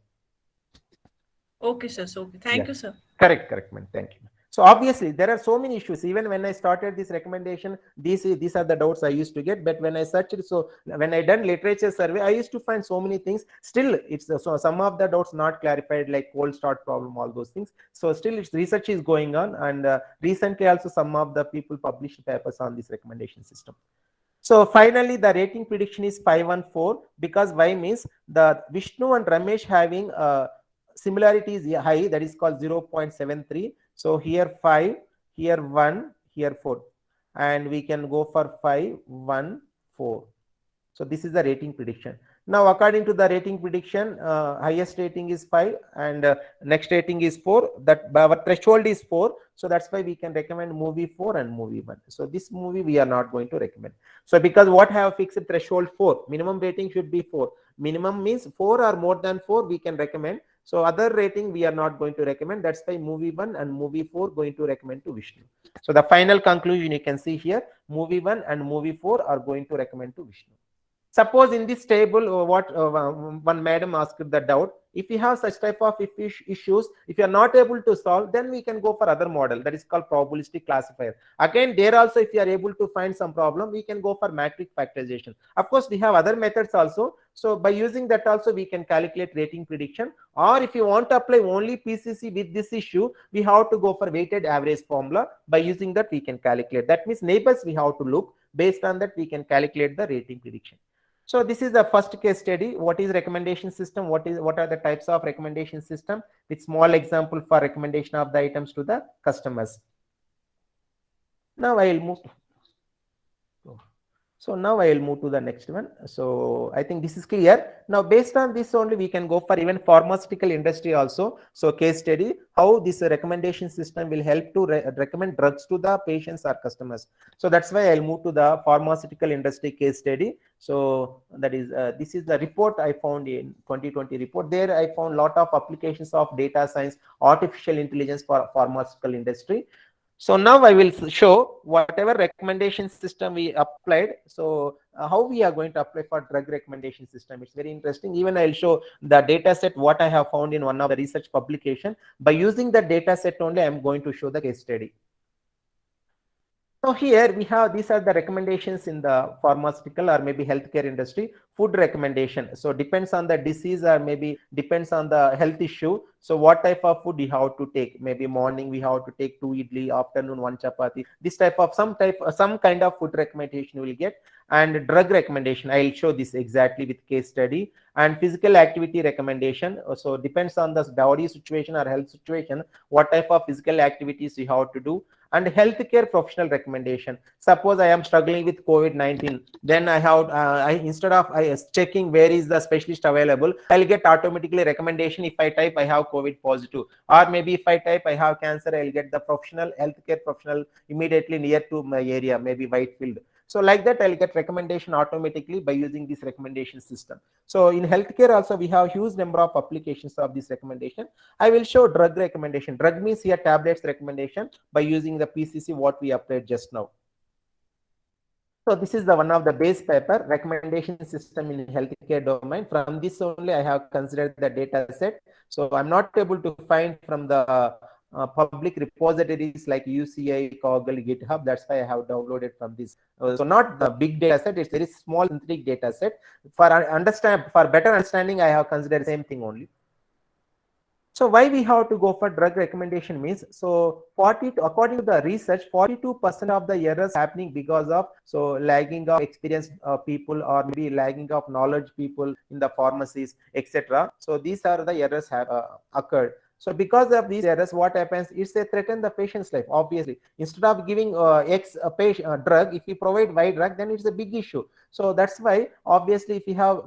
Okay, sir. So, okay. Yeah, Thank you, sir. correct, madam. Thank you. So obviously there are so many issues. Even when I started this recommendation, these are the doubts I used to get. But when I searched, so when I done literature survey, I used to find so many things. Still, it's so some of the doubts not clarified, like cold start problem, all those things. So still, its research is going on, and recently also some of the people published papers on this recommendation system. So finally, the rating prediction is 5 and 4, because why means the Vishnu and Ramesh having similarity is high, that is called 0.73. So here 5, here 1, here 4, and we can go for 5, 1, 4. So this is the rating prediction. Now, according to the rating prediction, highest rating is 5, and next rating is 4. That our threshold is 4. So that's why we can recommend movie 4 and movie 1. So this movie we are not going to recommend. So because what have fixed threshold 4, minimum rating should be 4. Minimum means 4 or more than 4 we can recommend. So other rating we are not going to recommend. That's why movie 1 and movie 4 going to recommend to Vishnu. So the final conclusion you can see here, movie 1 and movie 4 are going to recommend to Vishnu. Suppose in this table, what one madam asked the doubt, if you have such type of issues, if you are not able to solve, then we can go for other model, that is called probabilistic classifier. Again, there also, if you are able to find some problem, we can go for matrix factorization. Of course, we have other methods also. So by using that also, we can calculate rating prediction. Or if you want to apply only PCC with this issue, we have to go for weighted average formula. By using that, we can calculate. That means neighbors we have to look. Based on that, we can calculate the rating prediction. So this is the first case study. What is recommendation system? What are the types of recommendation system? With small example for recommendation of the items to the customers. Now I will move. So now I will move to the next one. So I think this is clear. Now based on this only, we can go for even pharmaceutical industry also. So case study, how this recommendation system will help to recommend drugs to the patients or customers. So that's why I'll move to the pharmaceutical industry case study. So that is, this is the report I found in 2020 report. There I found a lot of applications of data science, artificial intelligence for pharmaceutical industry. So now I will show whatever recommendation system we applied. So how we are going to apply for drug recommendation system. It's very interesting. Even I'll show the data set what I have found in one of the research publication. By using the data set only, I'm going to show the case study. So here we have, these are the recommendations in the pharmaceutical or maybe healthcare industry. Food recommendation, so depends on the disease or maybe depends on the health issue. So what type of food you have to take, maybe morning we have to take 2 idli, afternoon 1 chapati, this type of some kind of food recommendation you will get. And drug recommendation, I'll show this exactly with case study. And physical activity recommendation, so depends on the body situation or health situation, what type of physical activities you have to do. And healthcare professional recommendation, suppose I am struggling with COVID-19, then I have instead of checking where is the specialist available, I'll get automatically recommendation. If I type I have COVID positive, or maybe if I type I have cancer, I'll get the professional healthcare professional immediately near to my area, maybe Whitefield. So like that, I'll get recommendation automatically by using this recommendation system. So in healthcare also we have huge number of applications of this recommendation. I will show drug recommendation. Drug means here tablets recommendation by using the PCC what we applied just now. So this is the one of the base paper recommendation system in healthcare domain. From this only I have considered the data set. So I'm not able to find from the public repositories like UCI, Kaggle, GitHub. That's why I have downloaded from this. So not the big data set, it's very small synthetic data set. For better understanding, I have considered the same thing only. So why we have to go for drug recommendation means, so according to the research, 42% of the errors happening because of lagging of experienced people, or maybe lagging of knowledge people in the pharmacies, etc. So these are the errors have occurred. So because of these errors, what happens is they threaten the patient's life. Obviously, instead of giving drug, if we provide Y drug, then it's a big issue. So that's why obviously if we have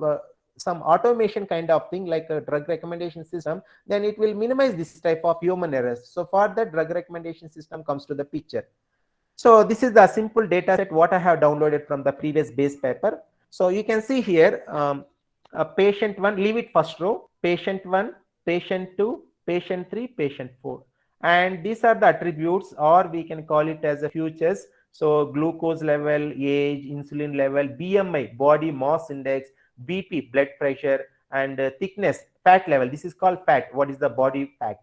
some automation kind of thing like a drug recommendation system, then it will minimize this type of human errors. So for that, drug recommendation system comes to the picture. So this is the simple data set what I have downloaded from the previous base paper. So you can see here patient 1, leave it first row, patient 1, patient 2, patient 3, patient 4. And these are the attributes, or we can call it as a futures. So glucose level, age, insulin level, BMI, body mass index, BP, blood pressure, and thickness, fat level. This is called fat. What is the body fat?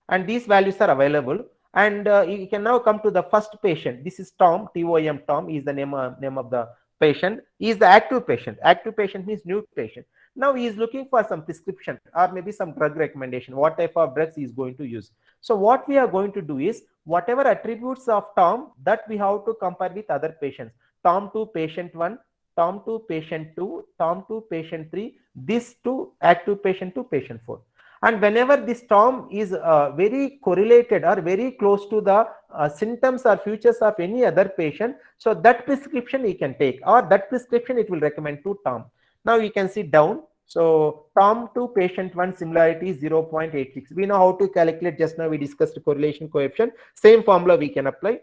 And these values are available. And you can now come to the first patient. This is Tom, T-O-M, Tom is the name of the patient. He is the active patient. Active patient means new patient. Now he is looking for some prescription or maybe some drug recommendation, what type of drugs he is going to use. So what we are going to do is, whatever attributes of Tom, that we have to compare with other patients. Tom to patient 1, Tom to patient 2, Tom to patient 3, this to active patient to patient 4. And whenever this Tom is very correlated or very close to the symptoms or features of any other patient, so that prescription he can take, or that prescription it will recommend to Tom. Now you can see down. So Tom to patient 1 similarity is 0.86. We know how to calculate. Just now we discussed correlation coefficient. Same formula we can apply.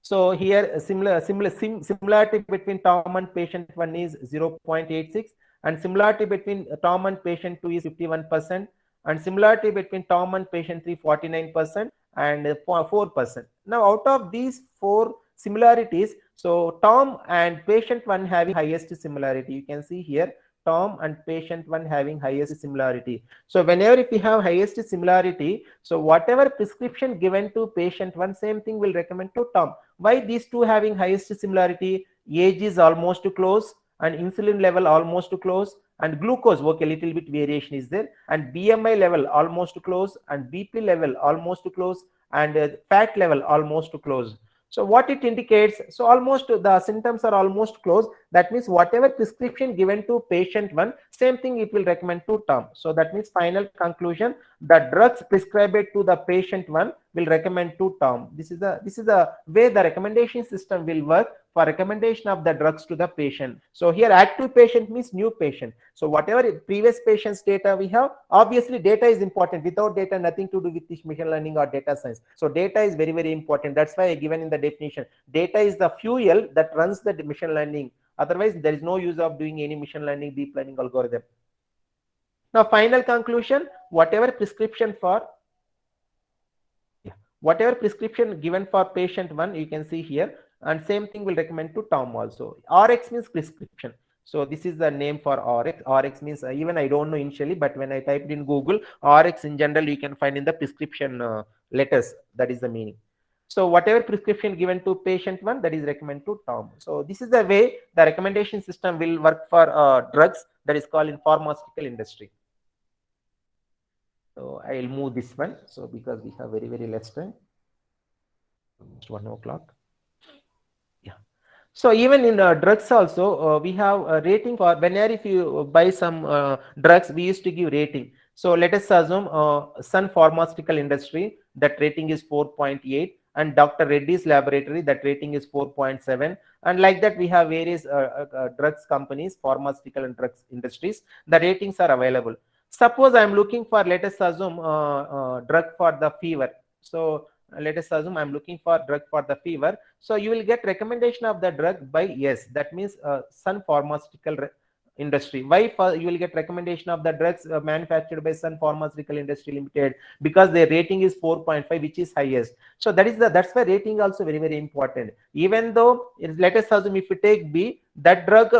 So here similarity between Tom and patient 1 is 0.86, and similarity between Tom and patient 2 is 51%, and similarity between Tom and patient 3 49%, and 4%. Now out of these 4 similarities, so Tom and patient 1 having highest similarity. You can see here Tom and patient 1 having highest similarity. So whenever if we have highest similarity, so whatever prescription given to patient 1, same thing will recommend to Tom. Why these two having highest similarity? Age is almost close, and insulin level almost close, and glucose, okay, little bit variation is there, and BMI level almost close, and BP level almost close, and fat level almost close. So what it indicates, so almost the symptoms are almost close. That means whatever prescription given to patient 1, same thing it will recommend to Tom. So that means final conclusion, the drugs prescribed to the patient 1 will recommend to Tom. This is the way the recommendation system will work for recommendation of the drugs to the patient. So here active patient means new patient. So whatever previous patient's data we have, obviously data is important. Without data, nothing to do with this machine learning or data science. So data is very, very important. That's why I given in the definition, data is the fuel that runs the machine learning. Otherwise, there is no use of doing any machine learning, deep learning algorithm. Now, final conclusion, whatever prescription given for patient 1, you can see here, and same thing will recommend to Tom also. RX means prescription. So this is the name for RX. RX means even I don't know initially, but when I typed in Google, RX in general you can find in the prescription letters. That is the meaning. So whatever prescription given to patient 1, that is recommended to Tom. So this is the way the recommendation system will work for drugs, that is called in pharmaceutical industry. So I will move this one. So because we have very less time, it's 1 o'clock. Yeah. So even in drugs also, we have a rating for whenever if you buy some drugs, we used to give rating. So let us assume Sun Pharmaceutical Industry, that rating is 4.8, and Dr. Reddy's Laboratory, that rating is 4.7, and like that we have various drugs companies, pharmaceutical and drugs industries. The ratings are available. Suppose I am looking for, let us assume drug for the fever. So let us assume I'm looking for drug for the fever. So you will get recommendation of the drug by yes, that means Sun Pharmaceutical Industry. Why you will get recommendation of the drugs manufactured by Sun Pharmaceutical Industry Limited? Because their rating is 4.5, which is highest. So that's why rating also very important. Even though let us assume if you take B, that drug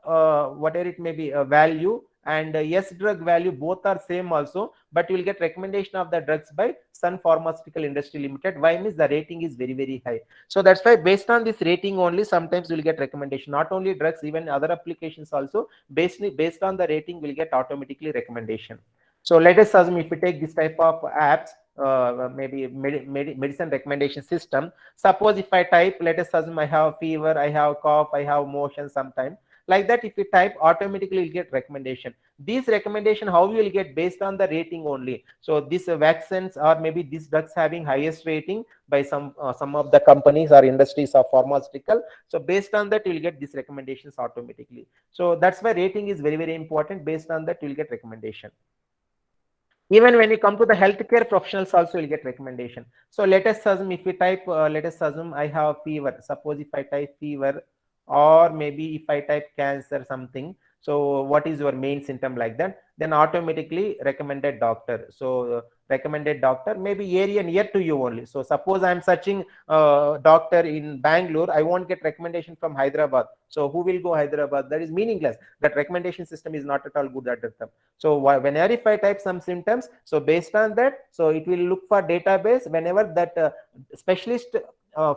whatever it may be a value and yes drug value both are same also, but you will get recommendation of the drugs by Sun Pharmaceutical Industry Limited. Why? Means the rating is very high. So that's why based on this rating only sometimes you will get recommendation. Not only drugs, even other applications also based on the rating will get automatically recommendation. So let us assume if we take this type of apps, maybe medicine recommendation system. Suppose if I type, let us assume I have fever, I have cough, I have motion sometime. Like that, if you type, automatically you'll get recommendation. These recommendation, how you will get? Based on the rating only. So these vaccines or maybe these drugs having highest rating by some of the companies or industries of pharmaceutical. So based on that, you will get these recommendations automatically. So that's why rating is very important. Based on that, you will get recommendation. Even when you come to the healthcare professionals also will get recommendation. So let us assume if we type, let us assume I have fever. Suppose if I type fever, or maybe if I type cancer something. So what is your main symptom, like that? Then automatically recommended doctor. So recommended doctor maybe area near to you only. So suppose I'm searching doctor in Bangalore, I won't get recommendation from Hyderabad. So who will go Hyderabad? That is meaningless. That recommendation system is not at all good at that time. So whenever if I type some symptoms, so based on that, so it will look for database. Whenever that specialist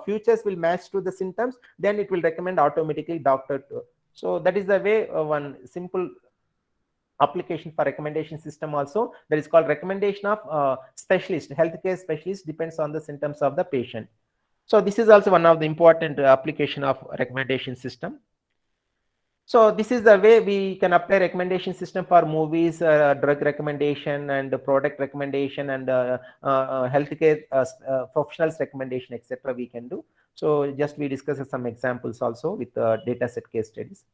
features will match to the symptoms, then it will recommend automatically doctor to. So that is the way one simple application for recommendation system also, that is called recommendation of specialist, healthcare specialist, depends on the symptoms of the patient. So this is also one of the important application of recommendation system. So this is the way we can apply recommendation system for movies, drug recommendation, and product recommendation, and healthcare professionals recommendation, etc. we can do. So just we discuss some examples also with data set case studies.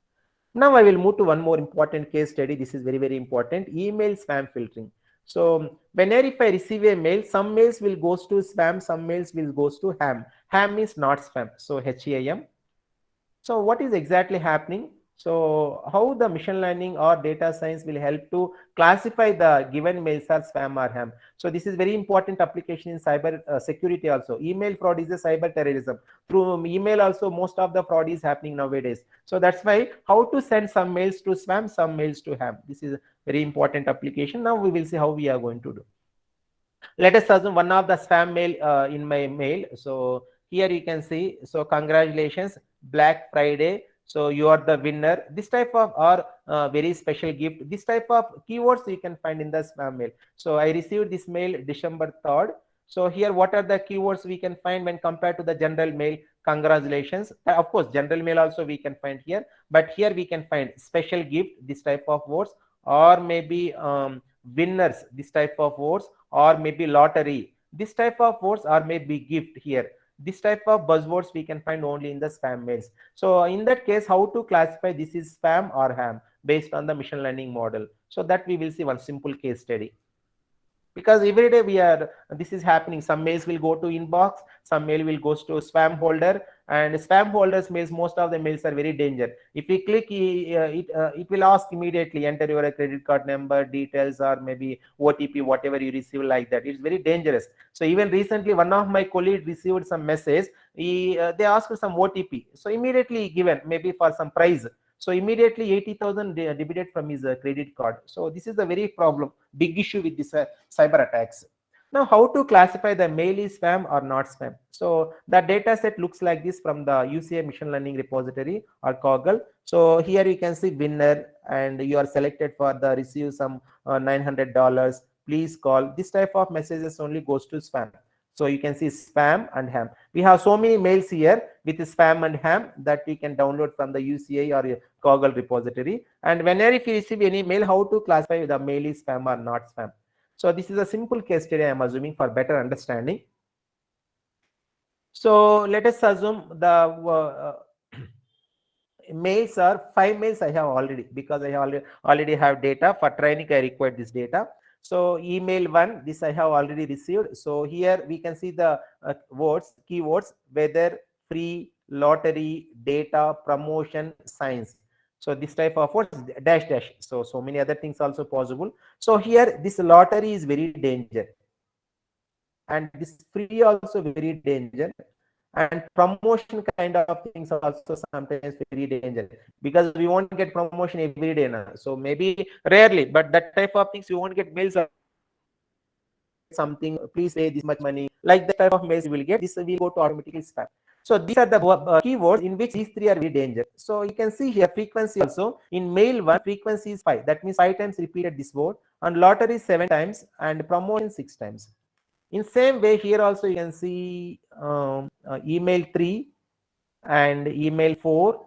Now I will move to one more important case study. This is very important. Email spam filtering. So whenever if I receive a mail, some mails will goes to spam, some mails will goes to ham. Ham means not spam. So HAM. So what is exactly happening? So how the machine learning or data science will help to classify the given mails as spam or ham? So this is very important application in cyber security also. Email fraud is a cyber terrorism. Through email also, most of the fraud is happening nowadays. So that's why how to send some mails to spam, some mails to ham. This is a very important application. Now we will see how we are going to do. Let us assume one of the spam mail in my mail. So here you can see, so congratulations, Black Friday, so you are the winner. This type of or very special gift, this type of keywords you can find in the spam mail. So I received this mail December 3rd. So here what are the keywords we can find when compared to the general mail? Congratulations. Of course general mail also we can find here, but here we can find special gift, this type of words, or maybe winners, this type of words, or maybe lottery, this type of words, or maybe gift. Here this type of buzzwords we can find only in the spam mails. So in that case, how to classify this is spam or ham based on the machine learning model? So that we will see one simple case study. Because every day this is happening. Some mails will go to inbox, some mail will goes to spam folder, and spam folders mails, most of the mails are very dangerous. If we click it will ask immediately, enter your credit card number details, or maybe OTP, whatever you receive, like that. It's very dangerous. So even recently one of my colleagues received some message, they asked for some OTP, so immediately given, maybe for some prize. So immediately 80,000 debited from his credit card. So this is a very big issue with this cyber attacks. Now, how to classify the mail is spam or not spam? So the data set looks like this from the UCA machine learning repository or Kaggle. So here you can see winner and you are selected for the receive some $900. Please call. This type of messages only goes to spam. So you can see spam and ham. We have so many mails here with spam and ham that you can download from the UCA or Kaggle repository. And whenever if you receive any mail, how to classify the mail is spam or not spam? So this is a simple case study I am assuming for better understanding. So let us assume the mails are 5 mails I have already, because I have already have data for training. I required this data. So email one, this I have already received. So here we can see the keywords, weather, free, lottery, data, promotion, science. So this type of words dash dash. So many other things also possible. So here this lottery is very danger, and this free also very danger, and promotion kind of things also sometimes very danger, because we won't get promotion every day now. So maybe rarely, but that type of things you won't get mails something, please pay this much money, like that type of mails you will get. This will go to automatically spam. So these are the keywords in which these three are very dangerous. So you can see here frequency also. In mail one, frequency is 5, that means 5 times repeated this word, and lottery 7 times, and promotion 6 times. In same way, here also you can see email 3 and email 4.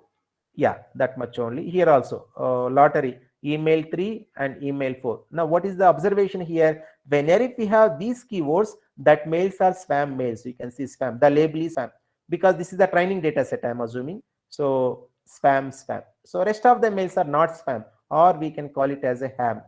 Yeah, that much only. Here also lottery, email 3 and email 4. Now what is the observation here? Whenever if we have these keywords, that mails are spam mails. You can see spam, the label is spam, because this is the training data set I am assuming. So spam. So rest of the mails are not spam, or we can call it as a ham.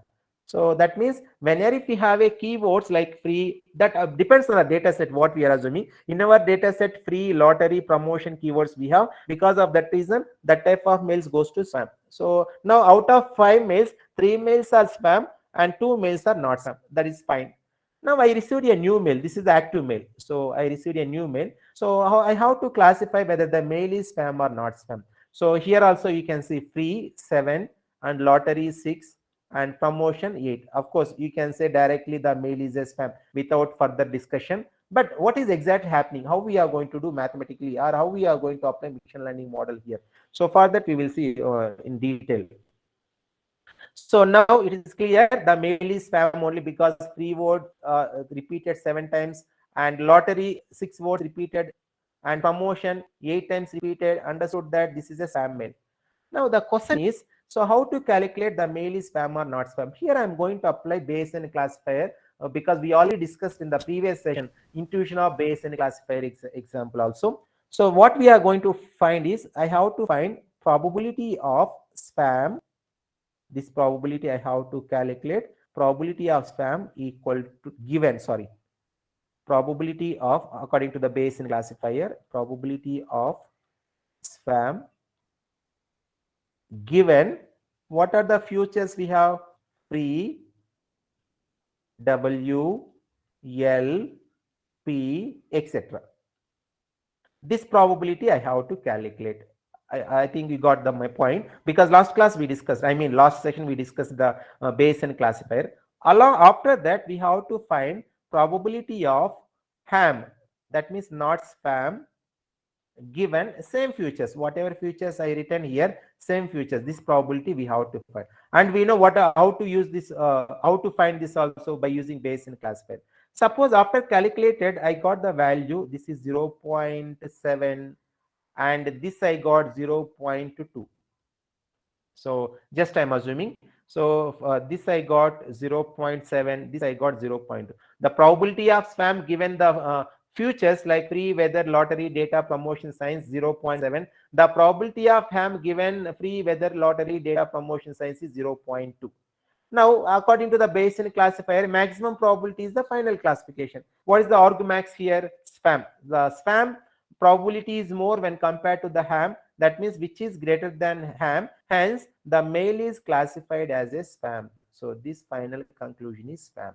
So that means whenever if we have a keywords like free, that depends on the data set what we are assuming. In our data set, free, lottery, promotion keywords we have. Because of that reason, that type of mails goes to spam. So now out of 5 mails, 3 mails are spam and 2 mails are not spam. That is fine. Now I received a new mail. This is the active mail. So I received a new mail. So I have to classify whether the mail is spam or not spam. So here also you can see free 7 and lottery 6 and promotion 8. Of course, you can say directly the mail is a spam without further discussion. But what is exactly happening? How we are going to do mathematically, or how we are going to apply machine learning model here? So for that, we will see in detail. So now it is clear the mail is spam only because free word repeated 7 times, and lottery 6 words repeated, and promotion 8 times repeated. Understood that this is a spam mail. Now the question is, so how to calculate the mail is spam or not spam? Here I am going to apply Bayesian classifier because we already discussed in the previous session intuition of Bayesian classifier example also. So what we are going to find is, I have to find probability of spam. This probability I have to calculate. Probability of spam equal to given, probability of, according to the Bayesian classifier, probability of spam given what are the futures we have? Free, W, L, P, etc. This probability I have to calculate. I think you got my point, because last class we discussed, last session we discussed the Bayesian classifier. After that, we have to find probability of ham, that means not spam, given same futures, whatever futures I written here, same futures. This probability we have to find, and we know how to use this, how to find this also by using Bayesian classifier. Suppose after calculated, I got the value. This is 0.7, and this I got 0.2. So just I'm assuming. So this I got 0.7, this I got 0.2. The probability of spam given the futures like free, weather, lottery, data, promotion, science 0.7. The probability of ham given free, weather, lottery, data, promotion, science is 0.2. Now, according to the Bayesian classifier, maximum probability is the final classification. What is the argmax here? Spam. The spam probability is more when compared to the ham. That means which is greater than ham. Hence, the mail is classified as a spam. So this final conclusion is spam.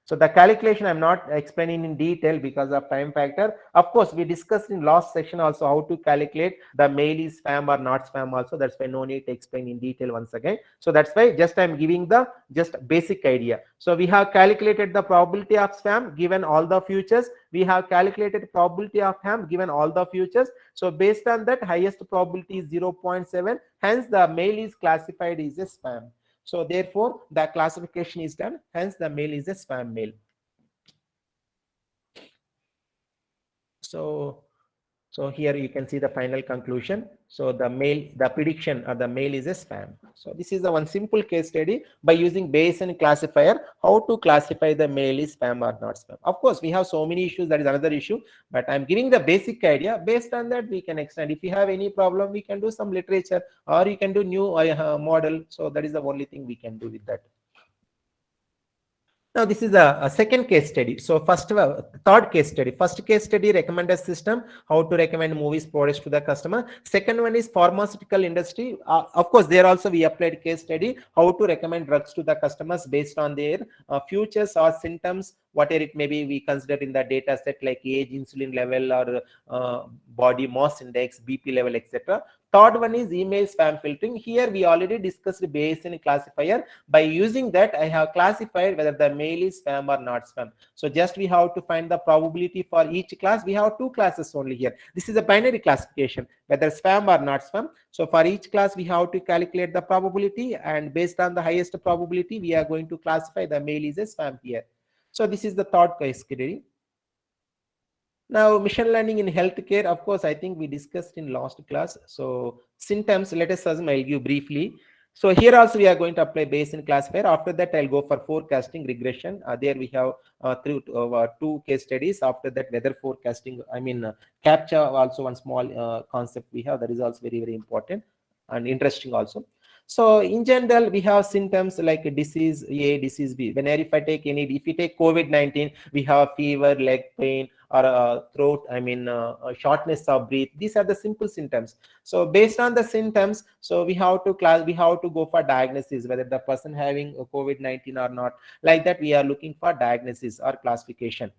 So the calculation I'm not explaining in detail because of time factor. Of course, we discussed in last section also how to calculate the mail is spam or not spam also. That's why no need to explain in detail once again. So that's why just I'm giving the just basic idea. So we have calculated the probability of spam given all the futures. We have calculated probability of ham given all the futures. So based on that, highest probability is 0.7. Hence the mail is classified as a spam. So therefore, the classification is done. Hence, the mail is a spam mail. So, so here you can see the final conclusion. So the mail, the prediction or the mail is a spam. So this is the one simple case study by using Bayesian classifier, how to classify the mail is spam or not spam. Of course, we have so many issues. That is another issue, but I'm giving the basic idea. Based on that, we can extend. If you have any problem, we can do some literature or you can do new model. So that is the only thing we can do with that. Now this is a second case study. So third case study. First case study, recommender system, how to recommend movies, products to the customer. Second one is pharmaceutical industry. Of course, there also we applied case study, how to recommend drugs to the customers based on their futures or symptoms, whatever it may be. We consider in the data set like age, insulin level, or body mass index, BP level, etc. Third one is email spam filtering. Here we already discussed Bayesian classifier. By using that, I have classified whether the mail is spam or not spam. So just we have to find the probability for each class. We have two classes only here. This is a binary classification, whether spam or not spam. So for each class, we have to calculate the probability, and based on the highest probability, we are going to classify the mail is a spam here. So this is the third case study. Now, machine learning in healthcare, of course, I think we discussed in last class. So symptoms, let us assume I'll give briefly. So here also we are going to apply Bayesian classifier. After that, I'll go for forecasting regression. There we have two case studies. After that, weather forecasting, CAPTCHA, also one small concept we have that is also very, very important and interesting also. So in general, we have symptoms like disease A, disease B. Whenever if I take if you take COVID-19, we have fever, leg pain, or throat, shortness of breath. These are the simple symptoms. So based on the symptoms, so we have to go for diagnosis, whether the person having COVID-19 or not. Like that, we are looking for diagnosis or classification.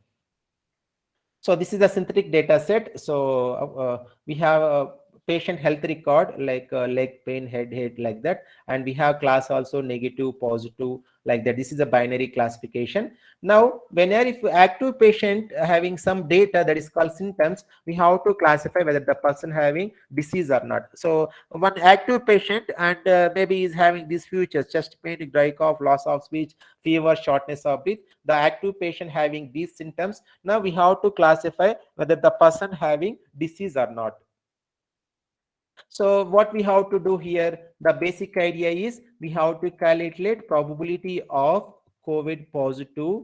So this is a synthetic data set. So we have a patient health record like leg pain, headache, like that, and we have class also negative, positive, like that. This is a binary classification. Now, whenever if active patient having some data that is called symptoms, we have to classify whether the person having disease or not. So one active patient and maybe is having these features: chest pain, dry cough, loss of speech, fever, shortness of breath. The active patient having these symptoms. Now we have to classify whether the person having disease or not. So what we have to do here, the basic idea is we have to calculate probability of COVID positive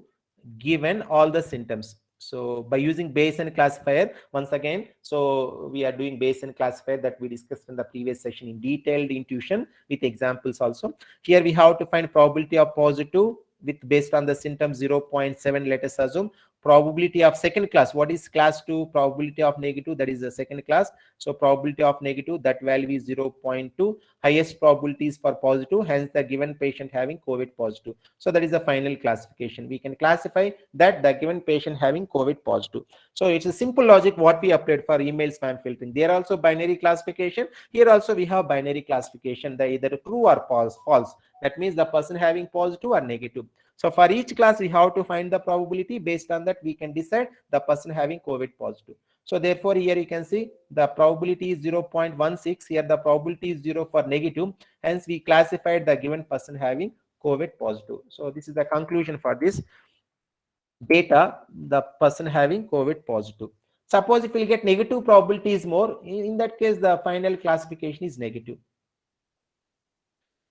given all the symptoms. So by using Bayesian classifier, once again, so we are doing Bayesian classifier that we discussed in the previous session in detailed intuition with examples also. Here we have to find probability of positive with based on the symptoms 0.7, let us assume. Probability of second class, what is class 2? Probability of negative, that is the second class. So probability of negative, that value is 0.2. Highest probability is for positive, hence the given patient having COVID positive. So that is the final classification. We can classify that the given patient having COVID positive. So it's a simple logic what we applied for email spam filtering. There also binary classification. Here also we have binary classification, the either true or false. That means the person having positive or negative. So for each class, we have to find the probability. Based on that, we can decide the person having COVID positive. So therefore, here you can see the probability is 0.16. Here the probability is 0 for negative. Hence, we classified the given person having COVID positive. So this is the conclusion for this data, the person having COVID positive. Suppose if we get negative probability is more, in that case, the final classification is negative.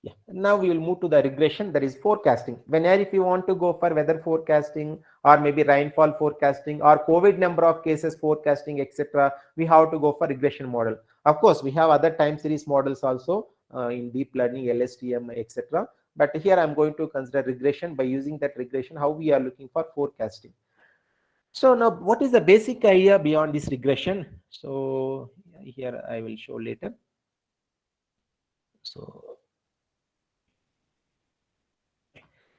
Yeah. Now we will move to the regression, that is forecasting. Whenever if you want to go for weather forecasting or maybe rainfall forecasting or COVID number of cases forecasting, etc., we have to go for regression model. Of course, we have other time series models also in deep learning, LSTM, etc. But here I'm going to consider regression. By using that regression, how we are looking for forecasting. So now, what is the basic idea beyond this regression? So here I will show later.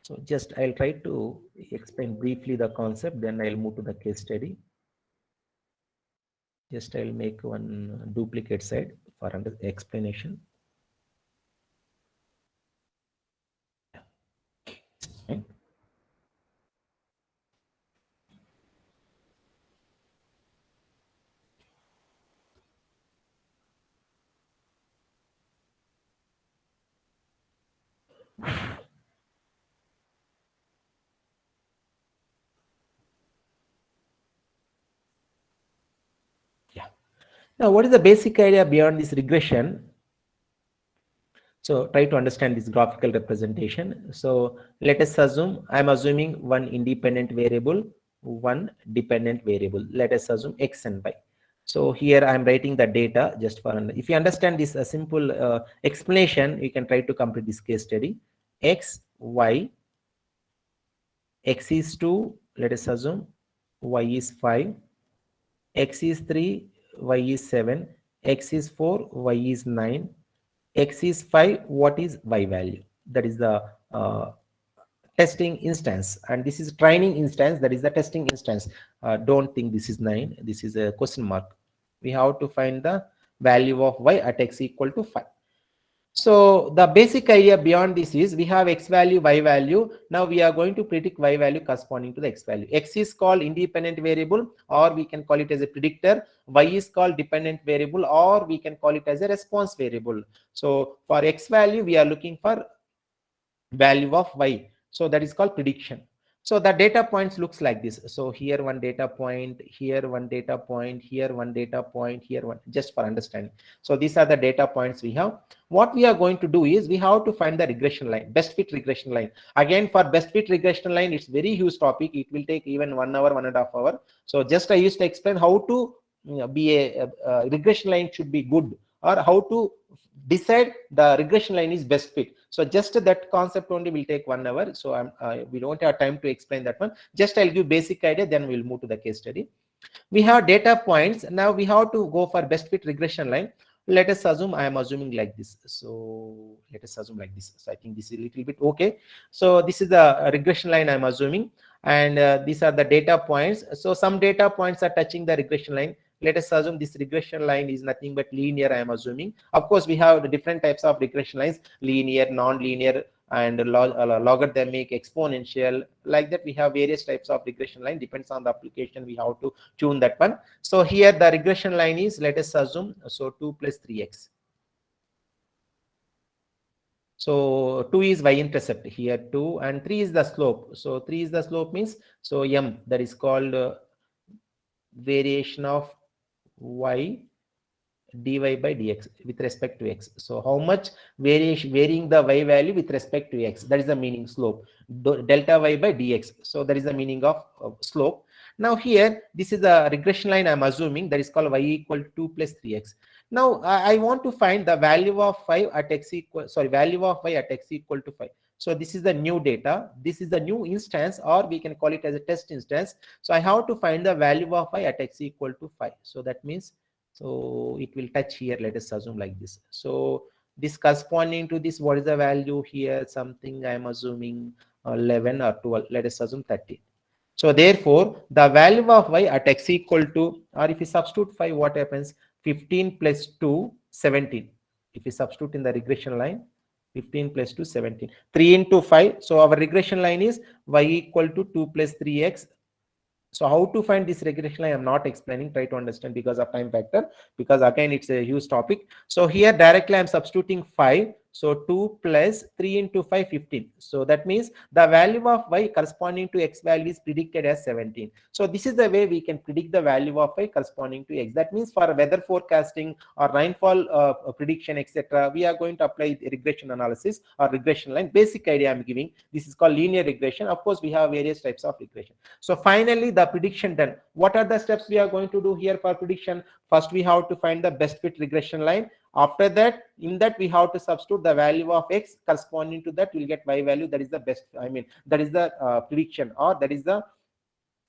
So just I'll try to explain briefly the concept, then I'll move to the case study. Just I'll make one duplicate side for explanation. Okay. Yeah. Now, what is the basic idea beyond this regression? So try to understand this graphical representation. So let us assume, I'm assuming one independent variable, one dependent variable. Let us assume x and y. So here I'm writing the data just for, if you understand this a simple explanation, you can try to complete this case study. X, y, x is 2, let us assume, y is 5, x is 3, y is 7, x is 4, y is 9, x is 5, what is y value? That is the testing instance, and this is training instance, that is the testing instance. Don't think this is 9, this is a question mark. We have to find the value of y at x equal to 5. So the basic idea beyond this is we have x value, y value. Now we are going to predict y value corresponding to the x value. X is called independent variable, or we can call it as a predictor. Y is called dependent variable, or we can call it as a response variable. So for x value, we are looking for value of y. So that is called prediction. So the data points looks like this. So here one data point, here one data point, here one data point, here one, just for understanding. So these are the data points we have. What we are going to do is we have to find the regression line, best fit regression line. Again, for best fit regression line, it's very huge topic. It will take even 1 hour, 1.5 hours. So just I used to explain how to be a regression line should be good, or how to decide the regression line is best fit. So just that concept only will take 1 hour. So we don't have time to explain that one. Just I'll give basic idea, then we'll move to the case study. We have data points. Now we have to go for best fit regression line. Let us assume, I am assuming like this. So let us assume like this. So I think this is a little bit okay. So this is the regression line I'm assuming, and these are the data points. So some data points are touching the regression line. Let us assume this regression line is nothing but linear, I am assuming. Of course, we have the different types of regression lines: linear, non-linear, and logarithmic, exponential. Like that, we have various types of regression line. Depends on the application, we have to tune that one. So here the regression line is, let us assume, so 2 plus 3x. So 2 is y-intercept, here 2, and 3 is the slope. So 3 is the slope means, so m, that is called variation of y dy by dx with respect to x. So how much varying the y value with respect to x, that is the meaning slope, delta y by dx. So that is the meaning of slope. Now here, this is a regression line I'm assuming, that is called y equal to 2 plus 3x. Now I want to find the value of 5 at x equal, sorry, value of y at x equal to 5. So this is the new data, this is the new instance, or we can call it as a test instance. So I have to find the value of y at x equal to 5. So that means, so it will touch here, let us assume like this. So this corresponding to this, what is the value here? Something I am assuming 11 or 12, let us assume 30. So therefore the value of y at x equal to, or if you substitute 5, what happens? 15 plus 2, 17. If you substitute in the regression line, 15 plus 2, 17, 3 into 5. So our regression line is y equal to 2 plus 3x. So how to find this regression line, I'm not explaining, try to understand because of time factor, because again it's a huge topic. So here directly I'm substituting 5. So 2 plus 3 into 5, 15. So that means the value of y corresponding to x value is predicted as 17. So this is the way we can predict the value of y corresponding to x. That means for weather forecasting or rainfall prediction, etc., we are going to apply regression analysis or regression line. Basic idea I'm giving. This is called linear regression. Of course, we have various types of regression. So finally, the prediction done. What are the steps we are going to do here for prediction? First, we have to find the best fit regression line. After that, in that we have to substitute the value of x corresponding to that, we'll get y value. That is the best, I mean, that is the prediction, or that is the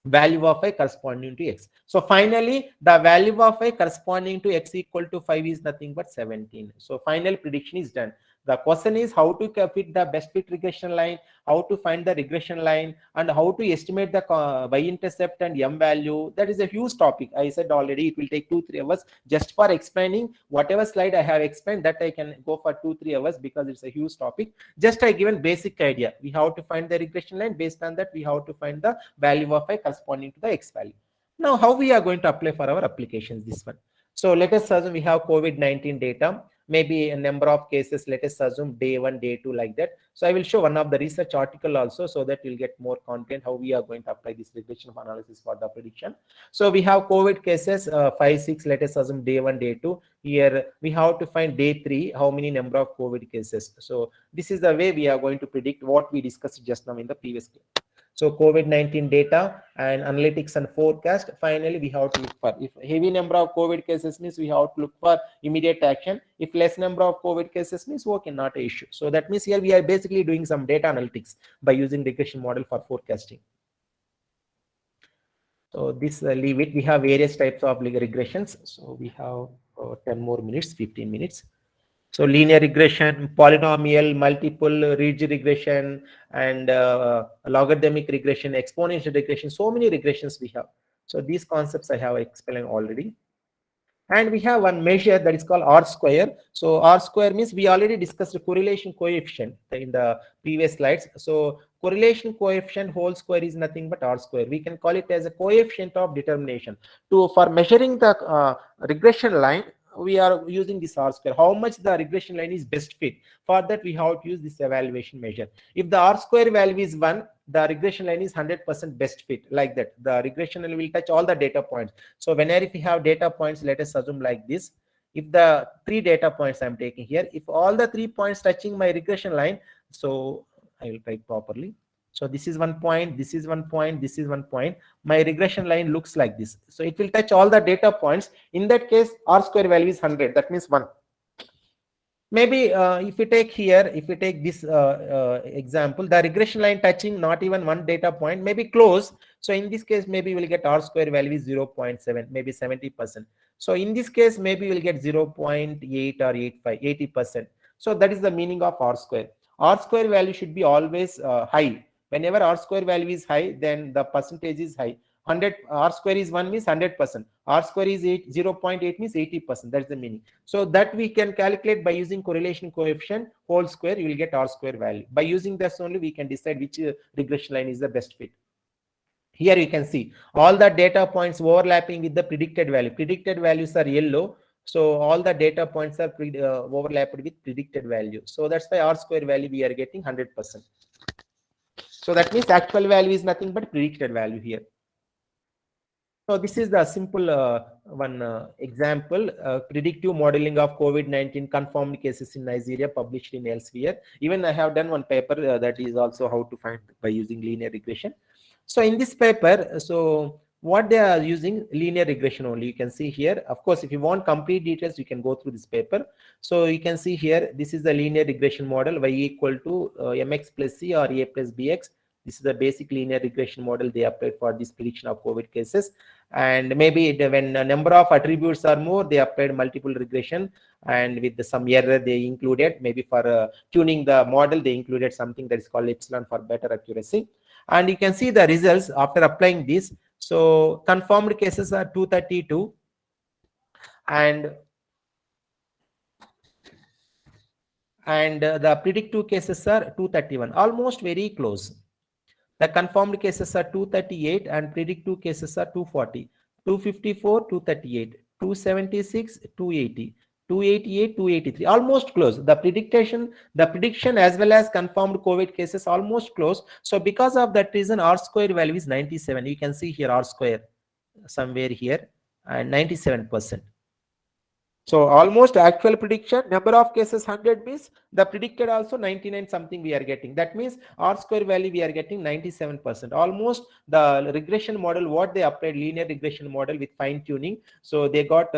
value of y corresponding to x. So finally, the value of y corresponding to x equal to 5 is nothing but 17. So final prediction is done. The question is how to fit the best fit regression line, how to find the regression line, and how to estimate the y-intercept and m value. That is a huge topic. I said already it will take 2-3 hours just for explaining whatever slide I have explained. That I can go for 2-3 hours because it's a huge topic. Just I given basic idea. We have to find the regression line. Based on that, we have to find the value of y corresponding to the x value. Now, how we are going to apply for our applications? This one. So let us assume we have COVID-19 data, maybe a number of cases. Let us assume day 1, day 2, like that. So I will show one of the research article also, so that you'll get more content how we are going to apply this regression of analysis for the prediction. So we have COVID cases 5, 6. Let us assume day 1, day 2. Here we have to find day 3, how many number of COVID cases. So this is the way we are going to predict what we discussed just now in the previous class. So COVID-19 data and analytics and forecast. Finally, we have to look for, if heavy number of COVID cases means we have to look for immediate action. If less number of COVID cases means okay, not an issue. So that means here we are basically doing some data analytics by using regression model for forecasting. So this leave it. We have various types of regressions. So we have 10 more minutes, 15 minutes. So linear regression, polynomial, multiple ridge regression, and logarithmic regression, exponential regression, so many regressions we have. So these concepts I have explained already. And we have one measure that is called R square. So R square means we already discussed the correlation coefficient in the previous slides. So correlation coefficient whole square is nothing but R square. We can call it as a coefficient of determination. For measuring the regression line, we are using this R square. How much the regression line is best fit. For that, we have to use this evaluation measure. If the R square value is 1, the regression line is 100% best fit, like that. The regression line will touch all the data points. So whenever if we have data points, let us assume like this. If the 3 data points I'm taking here, if all the 3 points touching my regression line, so I will write properly. So this is 1 point, this is 1 point, this is 1 point. My regression line looks like this. So it will touch all the data points. In that case, R square value is 100. That means 1. Maybe if we take here, if we take this example, the regression line touching not even 1 data point, maybe close. So in this case, maybe we'll get R square value is 0.7, maybe 70%. So in this case, maybe we'll get 0.8 or 80%. So that is the meaning of R square. R square value should be always high. Whenever R square value is high, then the percentage is high. 100 R square is 1 means 100%. R square is 0.8 means 80%. That's the meaning. So that we can calculate by using correlation coefficient whole square. You will get R square value. By using this only, we can decide which regression line is the best fit. Here you can see all the data points overlapping with the predicted value. Predicted values are yellow. So all the data points are overlapped with predicted value. So that's why R square value we are getting 100%. So that means actual value is nothing but predicted value here. So this is the simple example, predictive modeling of COVID-19 confirmed cases in Nigeria published in Elsevier. Even I have done one paper that is also how to find by using linear regression. So in this paper, so what they are using linear regression only. You can see here. Of course, if you want complete details, you can go through this paper. So you can see here, this is the linear regression model, y equal to mx plus c or a plus bx. This is the basic linear regression model they applied for this prediction of COVID cases. And maybe when a number of attributes are more, they applied multiple regression, and with some error they included, maybe for tuning the model, they included something that is called epsilon for better accuracy. And you can see the results after applying this. So confirmed cases are 232, and the predictive cases are 231, almost very close. The confirmed cases are 238 and predictive cases are 240, 254, 238, 276, 280, 288, 283, almost close. The prediction as well as confirmed COVID cases almost close. So because of that reason, R square value is 97. You can see here R square somewhere here and 97%. So almost actual prediction, number of cases 100 means the predicted also 99 something we are getting. That means R square value we are getting 97%. Almost the regression model, what they applied linear regression model with fine tuning. So they got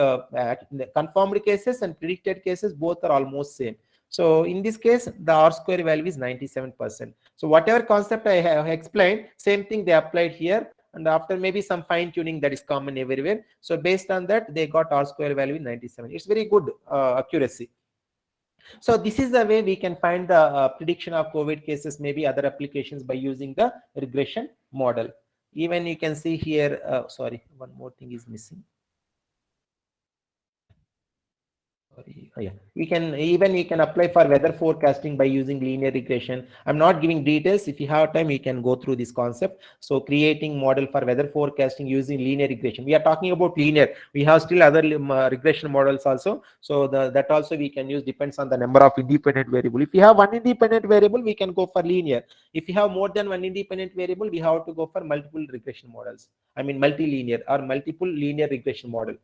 confirmed cases and predicted cases, both are almost same. So in this case, the R square value is 97%. So whatever concept I have explained, same thing they applied here. And after maybe some fine tuning that is common everywhere. So based on that, they got R square value 97. It's very good accuracy. So this is the way we can find the prediction of COVID cases, maybe other applications by using the regression model. Even you can see here, sorry, one more thing is missing. Sorry. Yeah, we can apply for weather forecasting by using linear regression. I'm not giving details. If you have time, you can go through this concept. So creating model for weather forecasting using linear regression. We are talking about linear. We have still other regression models also. So that also we can use, depends on the number of independent variable. If you have one independent variable, we can go for linear. If you have more than one independent variable, we have to go for multiple regression models. I mean multilinear or multiple linear regression model.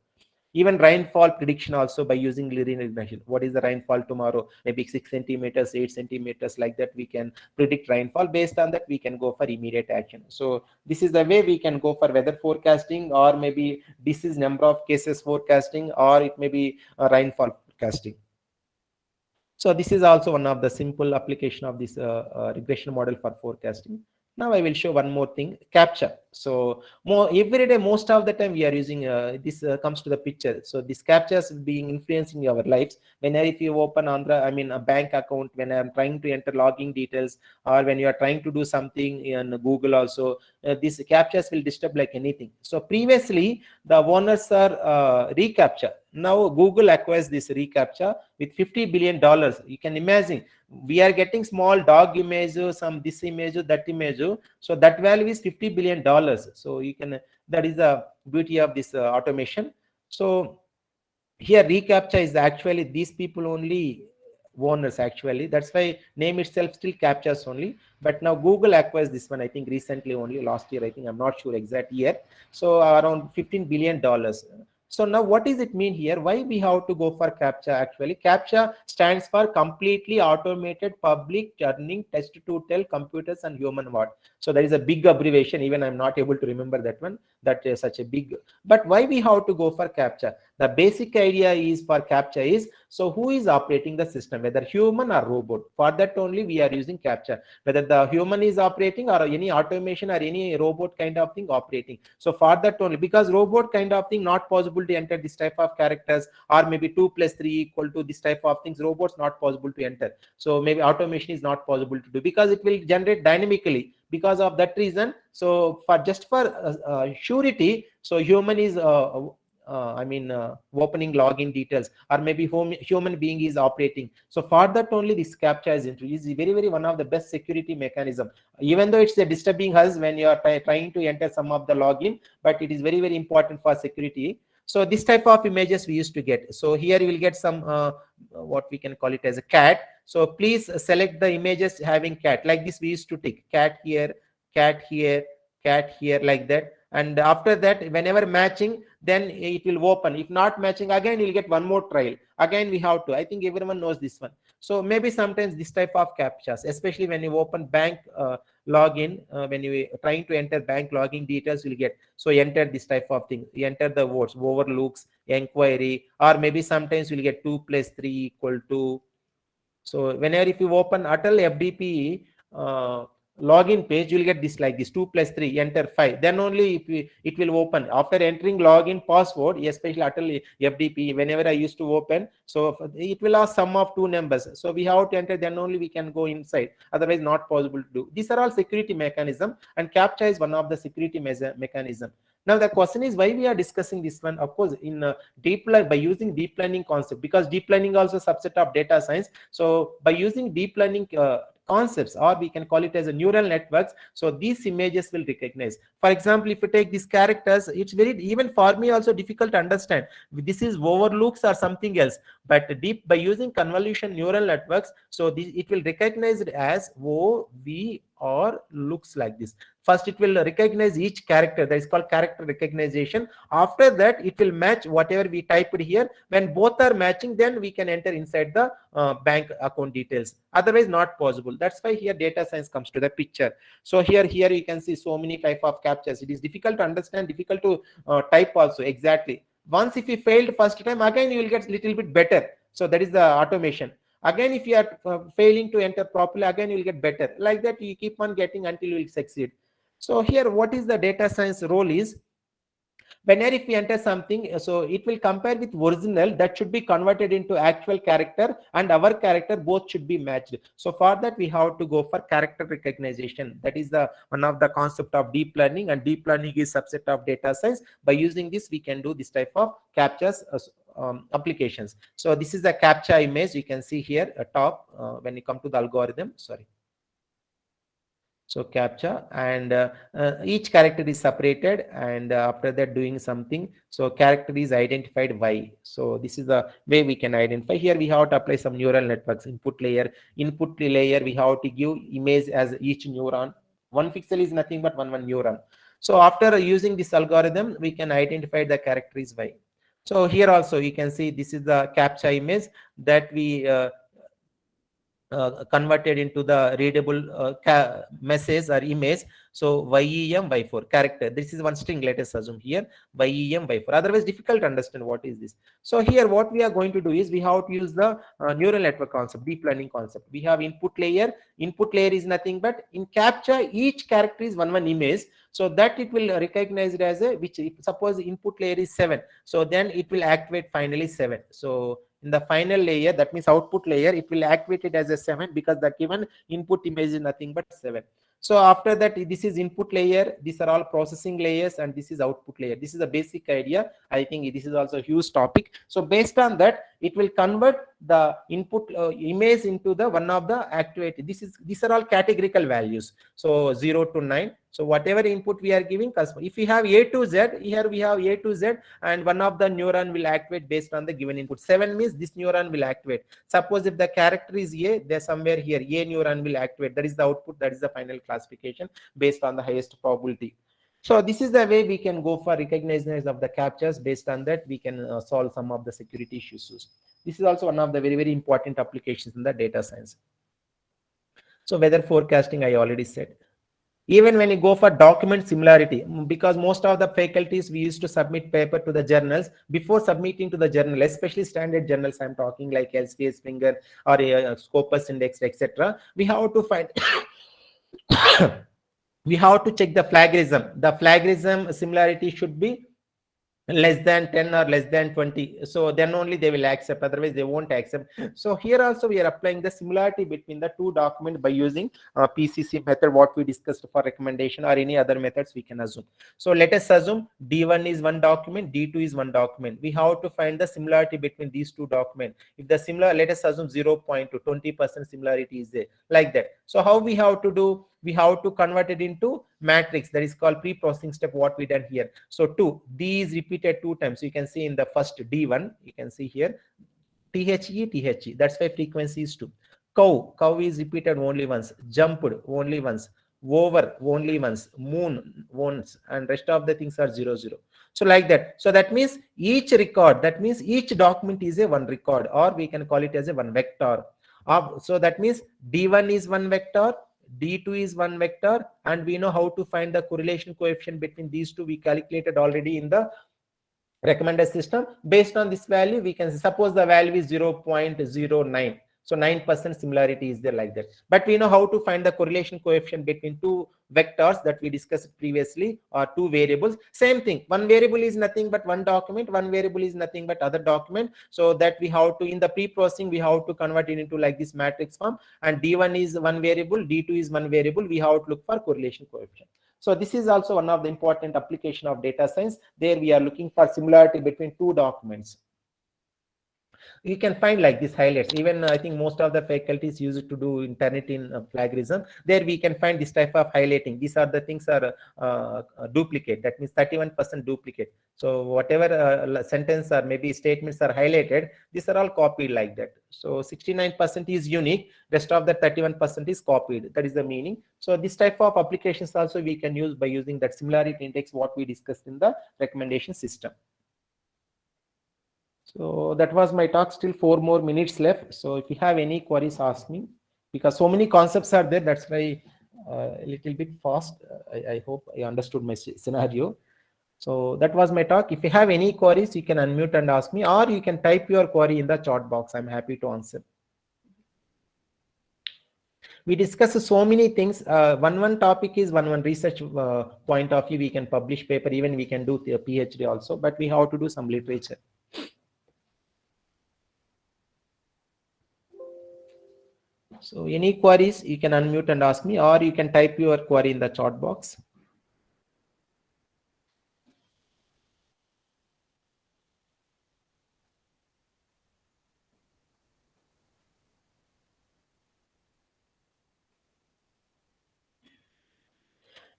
Even rainfall prediction also by using linear regression. What is the rainfall tomorrow? Maybe 6 centimeters, 8 centimeters, like that we can predict rainfall. Based on that, we can go for immediate action. So this is the way we can go for weather forecasting, or maybe disease number of cases forecasting, or it may be rainfall forecasting. So this is also one of the simple application of this regression model for forecasting. Now I will show one more thing, captcha. So every day, most of the time we are using this comes to the picture. So this captchas being influencing our lives. Whenever if you open Andhra, I mean a bank account, when I'm trying to enter login details, or when you are trying to do something in Google also, these captchas will disturb like anything. So previously the owners are reCAPTCHA. Now Google acquires this reCAPTCHA with $50 billion. You can imagine, we are getting small dog image, some this image, that image. So that value is $50 billion. So you can, that is the beauty of this automation. So here reCAPTCHA is actually these people only owners actually. That's why name itself still captures only. But now Google acquires this one, I think recently, only last year, I think, I'm not sure exact year. So around $15 billion. So now what does it mean here? Why we have to go for CAPTCHA? Actually, CAPTCHA stands for completely automated public turning test to tell computers and human what. So there is a big abbreviation. Even I'm not able to remember that one. That is such a big. But why we have to go for CAPTCHA? The basic idea is for CAPTCHA is, so who is operating the system, whether human or robot. For that only we are using CAPTCHA. Whether the human is operating or any automation or any robot kind of thing operating. So for that only, because robot kind of thing not possible to enter this type of characters, or maybe 2 plus 3 equal to this type of things, robots not possible to enter. So maybe automation is not possible to do, because it will generate dynamically. Because of that reason, so for just for surety, so human is opening login details, or maybe human being is operating. So for that only this CAPTCHA is introduced. Is very, very one of the best security mechanism. Even though it's disturbing us when you are trying to enter some of the login, but it is very, very important for security. So this type of images we used to get. So here you will get some what we can call it as a cat. So please select the images having cat. Like this we used to take cat here, cat here, cat here, like that. And after that, whenever matching, then it will open. If not matching, again you'll get one more trial. Again we have to, I think everyone knows this one. So maybe sometimes this type of captchas, especially when you open bank login, when you trying to enter bank login details, you'll get, so enter this type of thing. You enter the words overlooks, inquiry, or maybe sometimes you'll get 2 plus 3 equal to. So whenever if you open ATAL FDP login page, you will get this like this 2 plus 3, enter 5. Then only if it will open. After entering login password, especially ATAL FDP, whenever I used to open, so it will ask sum of two numbers. So we have to enter, then only we can go inside. Otherwise not possible to do. These are all security mechanism, and CAPTCHA is one of the security mechanism. Now the question is why we are discussing this one. Of course, in by using deep learning concept, because deep learning also subset of data science. So by using deep learning concepts, or we can call it as a neural networks, so these images will recognize. For example, if you take these characters, it's very, even for me also difficult to understand this is overlooks or something else. But by using convolution neural networks, so it will recognize it as O, V, or looks like this. First it will recognize each character, that is called character recognition. After that it will match whatever we typed here. When both are matching, then we can enter inside the bank account details. Otherwise not possible. That's why here data science comes to the picture. So here you can see so many type of captchas. It is difficult to understand, difficult to type also exactly. Once if you failed first time, again you will get little bit better. So that is the automation. Again if you are failing to enter properly, again you will get better. Like that you keep on getting until you will succeed. So here what is the data science role is, Whenever if we enter something, so it will compare with original, that should be converted into actual character, and our character both should be matched. So for that we have to go for character recognition. That is the one of the concept of deep learning, and deep learning is subset of data science. By using this we can do this type of captures applications. So this is the captcha image you can see here top when you come to the algorithm. Sorry. So captcha, and each character is separated, and after that doing something, so character is identified y. So this is the way we can identify. Here we have to apply some neural networks. Input layer we have to give image as each neuron. One pixel is nothing but one neuron. So after using this algorithm we can identify the character is y. So here also you can see this is the captcha image that we converted into the readable message or image. So YEM Y4 character. This is one string. Let us assume here YEM Y4. Otherwise, difficult to understand what is this. So here, what we are going to do is we have to use the neural network concept, deep learning concept. We have input layer. Input layer is nothing but in captcha each character is one image. So that it will recognize it as a which. Suppose input layer is 7. So then it will activate finally 7. So in the final layer, that means output layer, it will activate it as a 7 because the given input image is nothing but 7. So after that, this is input layer, these are all processing layers, and this is output layer. This is a basic idea. I think this is also a huge topic. So based on that, it will convert the input image into the one of the activated. These are all categorical values. So 0 to 9. So whatever input we are giving, if we have A to Z, here we have A to Z, and one of the neuron will activate based on the given input. 7 means this neuron will activate. Suppose if the character is A, there somewhere here A neuron will activate. That is the output. That is the final classification based on the highest probability. So this is the way we can go for recognition of the captchas. Based on that, we can solve some of the security issues. This is also one of the very, very important applications in the data science. So weather forecasting, I already said. Even when you go for document similarity, because most of the faculties we used to submit paper to the journals. Before submitting to the journal, especially standard journals, I'm talking like Elsevier, Springer, or Scopus Index, etc. We have to find we have to check the plagiarism. The plagiarism similarity should be less than 10 or less than 20. So then only they will accept, otherwise they won't accept. So here also we are applying the similarity between the two documents by using PCC method, what we discussed for recommendation, or any other methods we can assume. So let us assume D1 is one document, D2 is one document. We have to find the similarity between these two documents. If the similar, let us assume 0.2, 20% similarity is there, like that. So how we have to do? We have to convert it into matrix. That is called pre-processing step, what we done here. So 2, D is repeated 2 times. So you can see in the first D1, you can see here THE. That's why frequency is 2. Cow is repeated only once. Jumped only once. Over only once. Moon once, and rest of the things are 0, 0. So like that. So that means each record, that means each document is a one record, or we can call it as a one vector. So that means D1 is one vector, D2 is one vector, and we know how to find the correlation coefficient between these two. We calculated already in the recommended system. Based on this value, we can suppose the value is 0.09. So 9% similarity is there, like that. But we know how to find the correlation coefficient between two vectors that we discussed previously, or two variables. Same thing. One variable is nothing but one document. One variable is nothing but other document. So that we have to, in the pre-processing, we have to convert it into like this matrix form. And D1 is one variable, D2 is one variable. We have to look for correlation coefficient. So this is also one of the important application of data science. There we are looking for similarity between two documents. You can find like this highlights. Even I think most of the faculties use it to do internet in plagiarism. There we can find this type of highlighting. These are the things are duplicate. That means 31% duplicate. So whatever sentence or maybe statements are highlighted, these are all copied like that. So 69% is unique. Rest of the 31% is copied. That is the meaning. So this type of applications also we can use by using that similarity index, what we discussed in the recommendation system. So that was my talk. Still 4 more minutes left. So if you have any queries, ask me, because so many concepts are there. That's why a little bit fast. I hope I understood my scenario. So that was my talk. If you have any queries, you can unmute and ask me, or you can type your query in the chat box. I'm happy to answer. we discuss so many things. One topic is one research point of view. We can publish paper, even we can do the PhD also, but we have to do some literature. So any queries, you can unmute and ask me, or you can type your query in the chat box.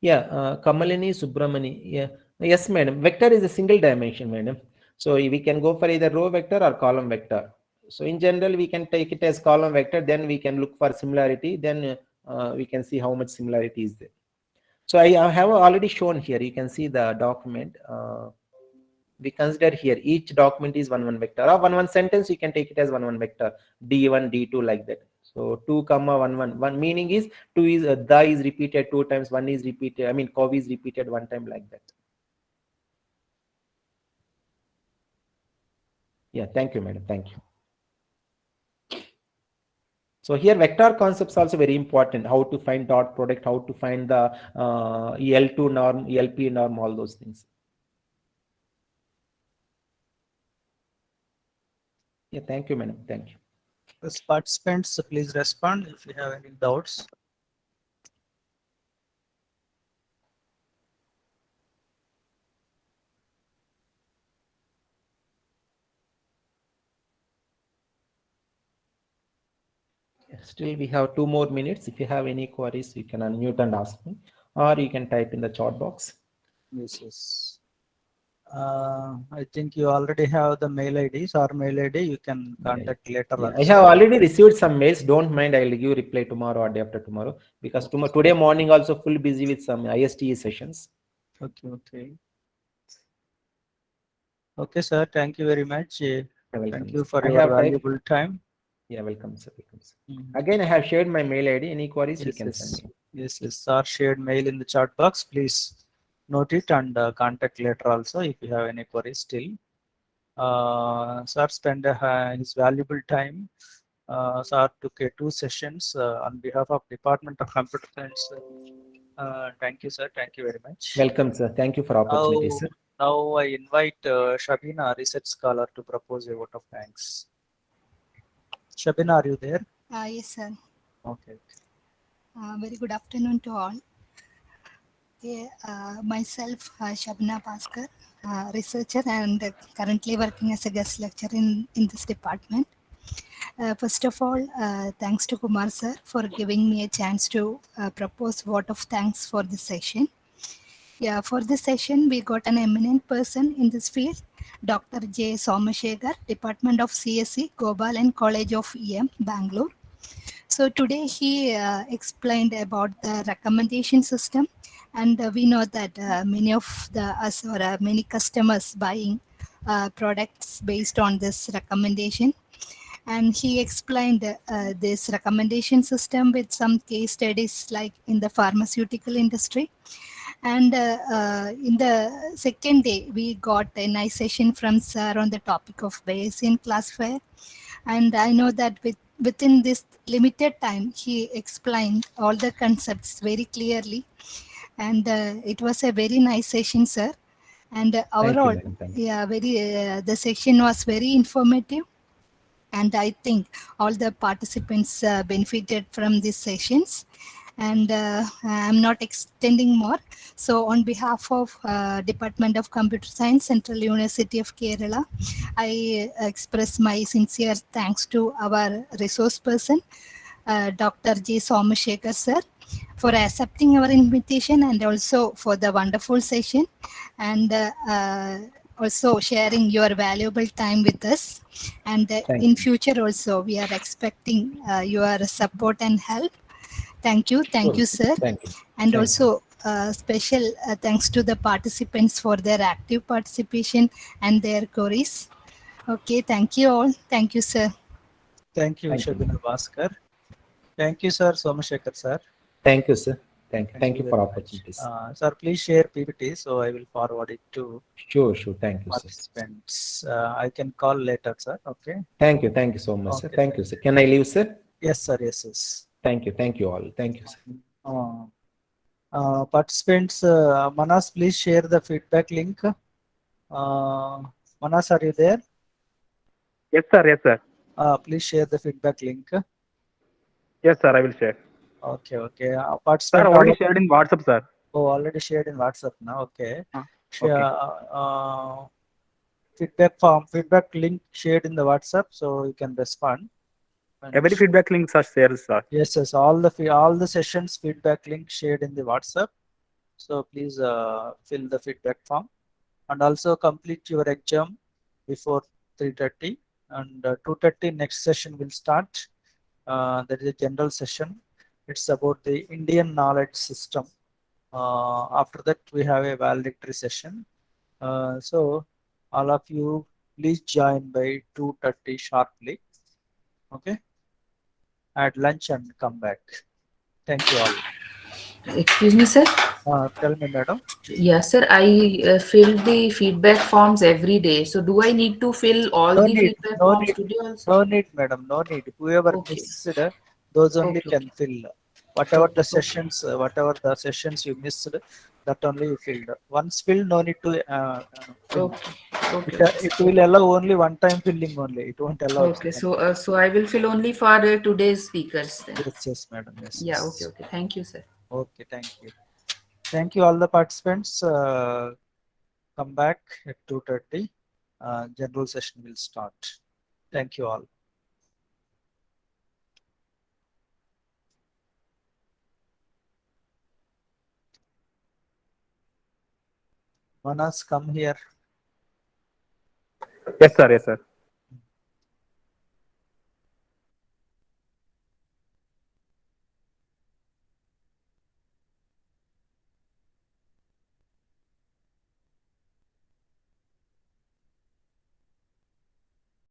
Yeah, Kamalini Subramani. Yeah, yes, madam. Vector is a single dimension, madam. So we can go for either row vector or column vector. So in general, we can take it as column vector. Then we can look for similarity. Then we can see how much similarity is there. So I have already shown here. You can see the document. We consider here each document is one vector, or one sentence. You can take it as one vector, d1, d2, like that. So 2, 1 meaning is 2 is the is repeated 2 times, 1 is repeated, I mean cov is repeated 1 time, like that. Yeah, thank you, madam. Thank you. So here vector concepts also very important. How to find dot product, how to find the L2 norm, LP norm, all those things. Yeah, thank you, madam. Thank you. As participants, please respond if you have any doubts. Still, we have 2 more minutes. If you have any queries, you can unmute and ask me, or you can type in the chat box. Yes. I think you already have the mail IDs or mail ID. You can contact later. Yeah, I have already received some mails. Don't mind, I'll give reply tomorrow or day after tomorrow, because today morning also full busy with some ISTE sessions. Okay. Okay, sir. Thank you very much. Thank you for your valuable time. Yeah, welcome, sir. Welcome, sir. Again, I have shared my mail ID. Any queries, you can send me. Yes, sir. Shared mail in the chat box. Please note it and contact later also if you have any queries still. Sir spent his valuable time. Sir took 2 sessions on behalf of Department of Computer Science. Thank you, sir. Thank you very much. Welcome, sir. Thank you for opportunity, sir. Now I invite Shabina, research scholar, to propose a vote of thanks. Shabina, are you there? Yes, sir. Okay. Very good afternoon to all. Okay, myself, Shabina Bhaskar, researcher and currently working as a guest lecturer in this department. First of all, thanks to Kumar sir for giving me a chance to propose vote of thanks for this session. Yeah, for this session, we got an eminent person in this field, Dr. J. Somashekar, Department of CSE, Gopalan College of EM, Bangalore. So today he explained about the recommendation system, and we know that many of us or many customers buying products based on this recommendation. And he explained this recommendation system with some case studies like in the pharmaceutical industry. And in the second day, we got a nice session from sir on the topic of Bayesian classifier. And I know that within this limited time, he explained all the concepts very clearly. And it was a very nice session, sir. And overall, yeah, the session was very informative. And I think all the participants benefited from these sessions. And I'm not extending more. So on behalf of Department of Computer Science, Central University of Kerala, I express my sincere thanks to our resource person, Dr. J. Somashekar sir, for accepting our invitation and also for the wonderful session, and also sharing your valuable time with us. And in future also, we are expecting your support and help. Thank you, sir. Thank you. And also special thanks to the participants for their active participation and their queries. Okay, thank you all. Thank you, sir. Thank you, Shabina Bhaskar. Thank you, sir, Somashekar sir. Thank you, sir. Thank you for opportunities. Sir, please share PPT, so I will forward it to Sure. Thank you, participants. I can call later, sir. Okay. Thank you so much, sir. Thank you, sir. Can I leave, sir? Yes, sir. Yes. Thank you. Thank you all. Thank you, sir. Participants, Manas, please share the feedback link. Manas, are you there? Yes, sir. Yes, sir. Please share the feedback link. Yes, sir. I will share. Okay, okay. Sir, Participant already shared in WhatsApp, sir. Oh, already shared in WhatsApp now. Okay. Okay. Feedback link shared in the WhatsApp, so you can respond. Every feedback links are shared, sir. Yes, yes. All the sessions feedback link shared in the WhatsApp. So please fill the feedback form and also complete your exam before 3:30 and 2:30 next session will start. There is a general session. It's about the Indian knowledge system. After that, we have a valedictory session. So all of you please join by 2:30 sharply. Okay. At lunch and come back. Thank you all. Excuse me, sir. Tell me, madam. Yes, sir. I fill the feedback forms every day. So do I need to fill all No the need, feedback no forms need, today also? no need, madam. No need. Whoever Okay. missed, those only Okay. can fill. Whatever the Okay. sessions, you missed, that only you filled. Once filled, no need to fill. Okay. Okay. It will allow only one time filling only. It won't allow. Okay. So I will fill only for today's speakers then. Yes, yes, madam. Yes. Yeah. Yes. Okay. Okay. Thank you, sir. Okay, thank you. Thank you, all the participants. Come back at 2:30. General session will start. Thank you all. Manas, come here. Yes, sir. Yes, sir.